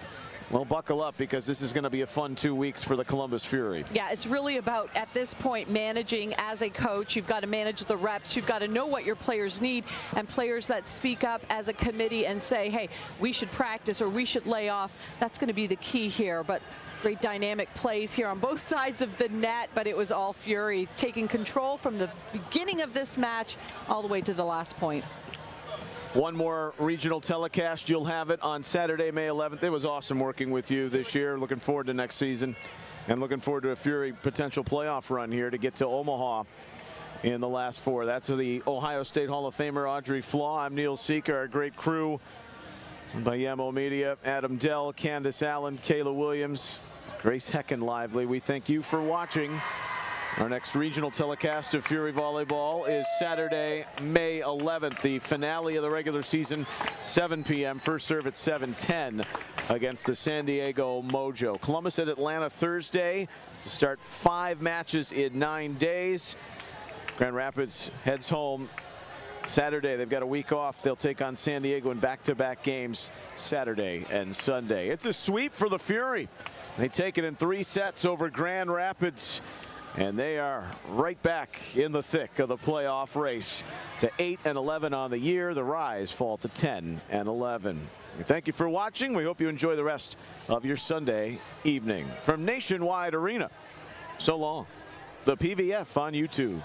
Well, buckle up, because this is going to be a fun 2 weeks for the Columbus Fury. Yeah, it's really about, at this point, managing as a coach. You've got to manage the reps. You've got to know what your players need, and players that speak up as a committee and say, hey, we should practice or we should lay off. That's going to be the key here. But great dynamic plays here on both sides of the net, but it was all Fury taking control from the beginning of this match all the way to the last point. One more regional telecast. You'll have it on Saturday, May 11th. It was awesome working with you this year. Looking forward to next season, and looking forward to a Fury potential playoff run here to get to Omaha in the last 4. That's the Ohio State Hall of Famer Audrey Flaw. I'm Neil Seeker. Our great crew by Yamo Media, Adam Dell, Candace Allen, Kayla Williams, Grace Hecken-Lively. We thank you for watching. Our next regional telecast of Fury Volleyball is Saturday, May 11th, the finale of the regular season, 7 p.m. First serve at 7:10 against the San Diego Mojo. Columbus at Atlanta Thursday to start 5 matches in 9 days. Grand Rapids heads home Saturday. They've got a week off. They'll take on San Diego in back-to-back games Saturday and Sunday. It's a sweep for the Fury. They take it in 3 sets over Grand Rapids, and they are right back in the thick of the playoff race to 8-11 on the year. The Rise fall to 10-11. We thank you for watching. We hope you enjoy the rest of your Sunday evening. From Nationwide Arena, so long. The PVF on YouTube.